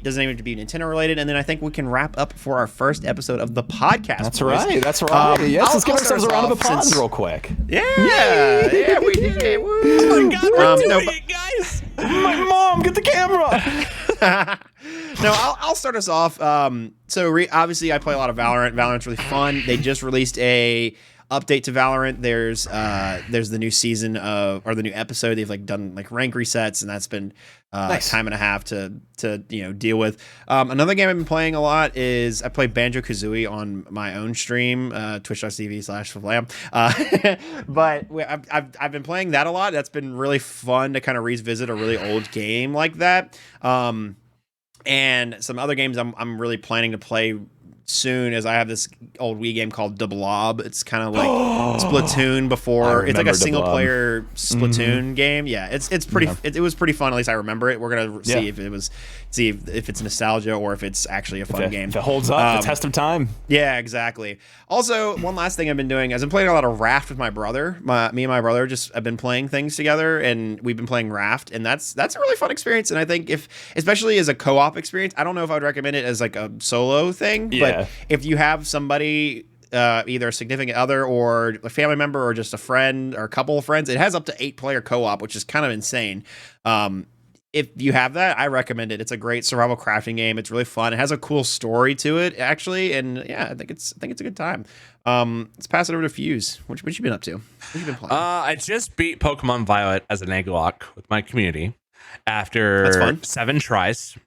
doesn't even have to be Nintendo related. And then I think we can wrap up for our first episode of the podcast. That's right. Yes, let's give ourselves a round of applause real quick. Yeah, we did it. Woo. Oh my God, we're doing it, guys. My mom, get the camera. No, I'll start us off. Obviously, I play a lot of Valorant. Valorant's really fun. They just released a update to Valorant. There's the new season or the new episode. They've done rank resets, and that's been nice. Time and a half to deal with. Another game I've been playing a lot is I play Banjo-Kazooie on my own stream, twitch.tv/Flam. But I've been playing that a lot. That's been really fun to kind of revisit a really old game like that. And some other games I'm really planning to play soon, as I have this old Wii game called The Blob. It's kind of like Splatoon before. It's like a single player Splatoon game. Yeah, it's pretty. Yeah. It was pretty fun. At least I remember it. We're gonna see if it's nostalgia or if it's actually a fun game. If it holds up the test of time. Yeah, exactly. Also, one last thing I've been doing is I'm playing a lot of Raft with my brother. Me and my brother have been playing things together, and we've been playing Raft, and that's a really fun experience. And I think especially as a co-op experience, I don't know if I'd recommend it as like a solo thing, but if you have somebody, either a significant other or a family member or just a friend or a couple of friends, it has up to 8-player co-op, which is kind of insane. If you have that, I recommend it. It's a great survival crafting game. It's really fun. It has a cool story to it, actually, and yeah, I think it's a good time. Let's pass it over to Fuse. What you been up to? What you been playing? I just beat Pokemon Violet as an egg lock with my community after 7 tries.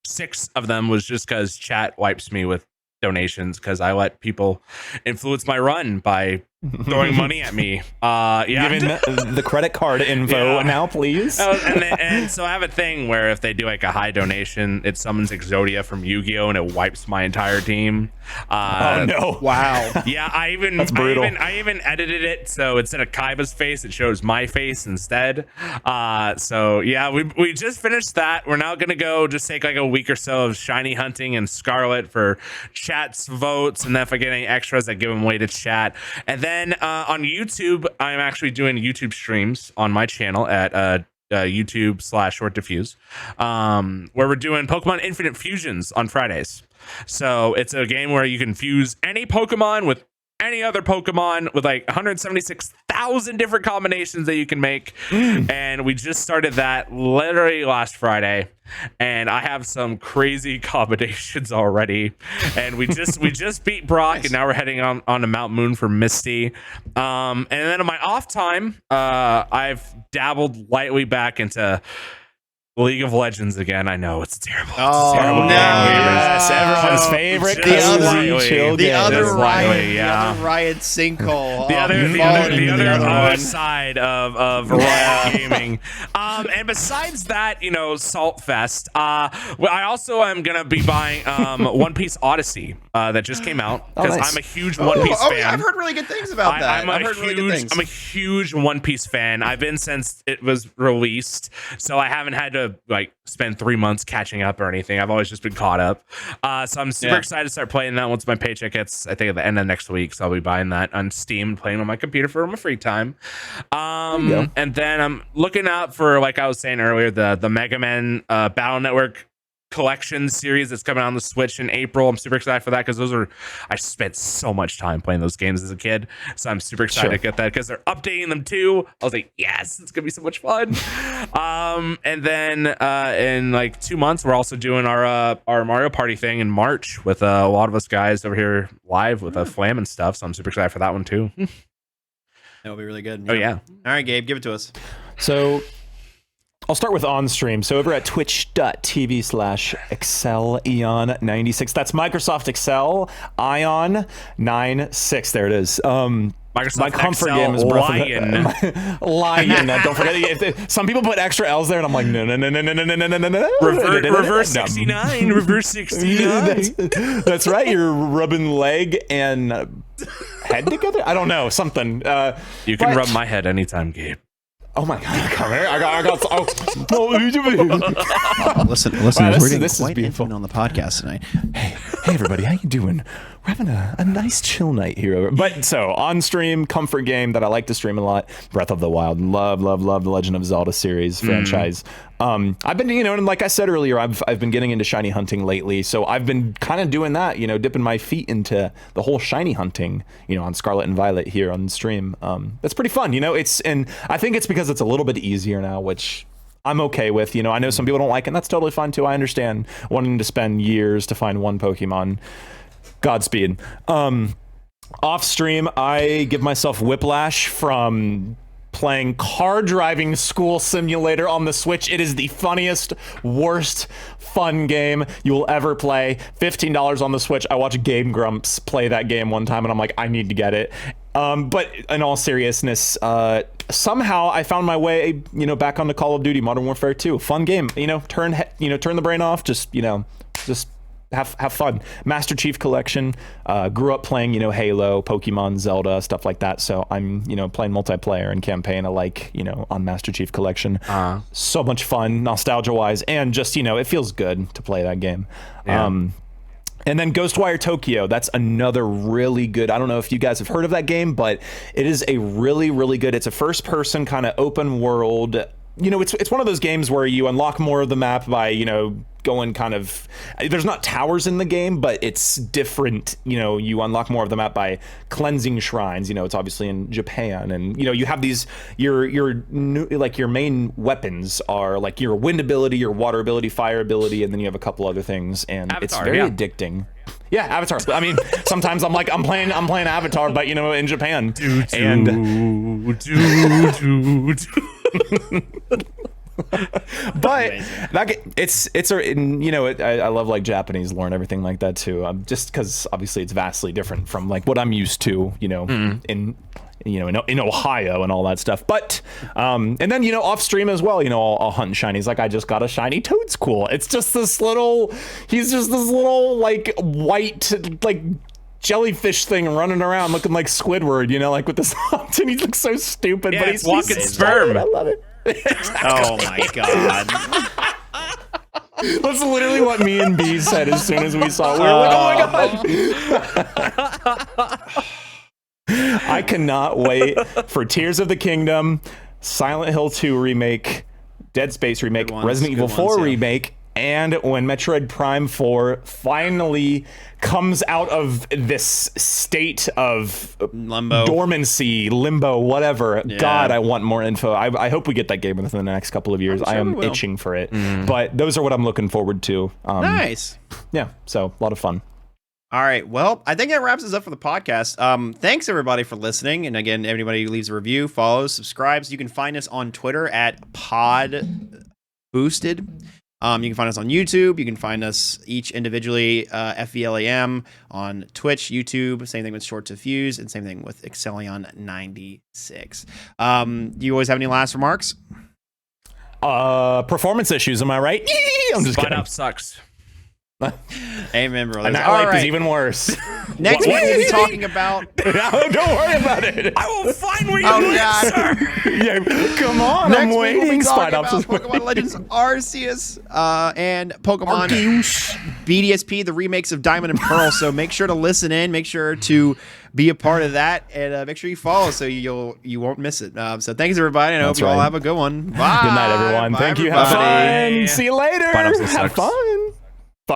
6 of them was just because chat wipes me with donations because I let people influence my run by throwing money at me. Giving the credit card info now, please. And so I have a thing where if they do like a high donation, it summons Exodia from Yu-Gi-Oh! And it wipes my entire team. Oh no! Wow. Yeah, that's brutal. I even edited it so instead of Kaiba's face, it shows my face instead. So yeah, we just finished that. We're now gonna go just take like a week or so of shiny hunting and Scarlet for chat's votes, and then if I get any extras, I give them away to chat. And then on YouTube, I'm actually doing YouTube streams on my channel at YouTube/ShortDiffuse, where we're doing Pokemon Infinite Fusions on Fridays. So it's a game where you can fuse any Pokemon with any other Pokemon with like 176,000 different combinations that you can make. And we just started that literally last Friday, and I have some crazy combinations already. And we just beat Brock, nice. And now we're heading on to Mount Moon for Misty. And then on my off time, I've dabbled lightly back into League of Legends again. I know it's terrible. It's a terrible game. Yes, everyone's favorite. The other Riot sinkhole. The other side of Riot Gaming. And besides that, Salt Fest. I also am gonna be buying One Piece Odyssey that just came out because I'm a huge One Piece fan. Yeah, I've heard really good things about that. I'm a huge One Piece fan. I've been since it was released, so I haven't had to spend 3 months catching up or anything. I've always just been caught up. So I'm super excited to start playing that once my paycheck hits, I think at the end of next week. So I'll be buying that on Steam and playing on my computer for my free time. And then I'm looking out for, like I was saying earlier, the Mega Man Battle Network collection series that's coming out on the Switch in April. I'm super excited for that because I spent so much time playing those games as a kid, so I'm super excited to get that because they're updating them too. I was like, yes, it's gonna be so much fun. And then in like 2 months, we're also doing our Mario Party thing in March with a lot of us guys over here live with a Flam and stuff. So I'm super excited for that one too. That'll be really good. Oh yeah. All right, Gabe, give it to us. So I'll start with on stream. So over at twitch.tv/ExcelEon96. That's Microsoft Excel Ion 96. There it is. Microsoft my comfort Excel game is Lion. Lion. Don't forget. Some people put extra L's there, and I'm like, no. Reverse 69. Reverse 69. That's right. You're rubbing leg and head together. I don't know, something. You can rub my head anytime, Gabe. Oh my God! Come here. I got. Listen. Wow, We're getting this is quite beautiful intimate on the podcast tonight. Hey, everybody, how you doing? We're having a nice chill night here. But so on stream, comfort game that I like to stream a lot, Breath of the Wild. Love the Legend of Zelda series franchise. I've been, and like I said earlier, I've been getting into shiny hunting lately. So I've been kind of doing that, dipping my feet into the whole shiny hunting, on Scarlet and Violet here on stream. That's pretty fun, and I think it's because it's a little bit easier now, which I'm okay with. I know some people don't like it, and that's totally fine too. I understand wanting to spend years to find one Pokemon. Godspeed. Off stream, I give myself whiplash from playing car driving school simulator on the Switch. It is the funniest, worst fun game you will ever play. $15 on the Switch. I watched Game Grumps play that game one time, and I'm like, I need to get it. But in all seriousness, somehow I found my way, back onto Call of Duty Modern Warfare 2. Fun game. Turn the brain off. Just have fun. Master Chief Collection. Grew up playing, Halo, Pokemon, Zelda, stuff like that. So I'm, playing multiplayer and campaign alike, on Master Chief Collection. So much fun, nostalgia-wise, and just, it feels good to play that game. Yeah. And then Ghostwire Tokyo, that's another really good, I don't know if you guys have heard of that game, but it is a really, really good, it's a first-person kind of open world. It's one of those games where you unlock more of the map by, going kind of, there's not towers in the game, but it's different. You unlock more of the map by cleansing shrines. It's obviously in Japan, and you have these, your main weapons are like your wind ability, your water ability, fire ability, and then you have a couple other things, and Avatar, it's very addicting. Yeah, Avatar. I mean, sometimes I'm playing Avatar, but in Japan. But I love like Japanese lore and everything like that too. Just because obviously it's vastly different from like what I'm used to, in Ohio and all that stuff. But and then off stream as well, I'll hunt shinies. Like I just got a shiny Toadstool. It's just this little, he's just this little like white like jellyfish thing running around looking like Squidward, like with this hunt, and he looks so stupid. Yeah, but he's walking sperm. I love it. Oh my God. That's literally what me and B said as soon as we saw it. We were like, oh my God. I cannot wait for Tears of the Kingdom, Silent Hill 2 remake, Dead Space remake, Resident Evil 4 remake, and when Metroid Prime 4 finally comes out of this state of dormancy, limbo, whatever. Yeah. God, I want more info. I hope we get that game within the next couple of years. I am itching for it. But those are what I'm looking forward to. Nice. Yeah, so a lot of fun. All right. Well, I think that wraps us up for the podcast. Thanks, everybody, for listening. And again, everybody who leaves a review, follows, subscribes. You can find us on Twitter at Pod Boosted. You can find us on YouTube. You can find us each individually, FVLAM, on Twitch, YouTube. Same thing with Short to Fuse, and same thing with Excelion96. Do you always have any last remarks? Performance issues, am I right? I'm just kidding. Spot up sucks. Amen, bro. And that life is even worse. Next week we'll be talking about. Don't worry about it. I will find where you live, sir. Yeah, come on. Next I'm waiting. Week we'll be talking about Spinops Pokemon Legends Arceus and Pokemon BDSP, the remakes of Diamond and Pearl. So make sure to listen in. Make sure to be a part of that, and make sure you follow so you won't miss it. So thanks everybody, and I hope you all have a good one. Bye. Good night, everyone. Bye, Thank you. everybody. Have fun. See you later. Have fun.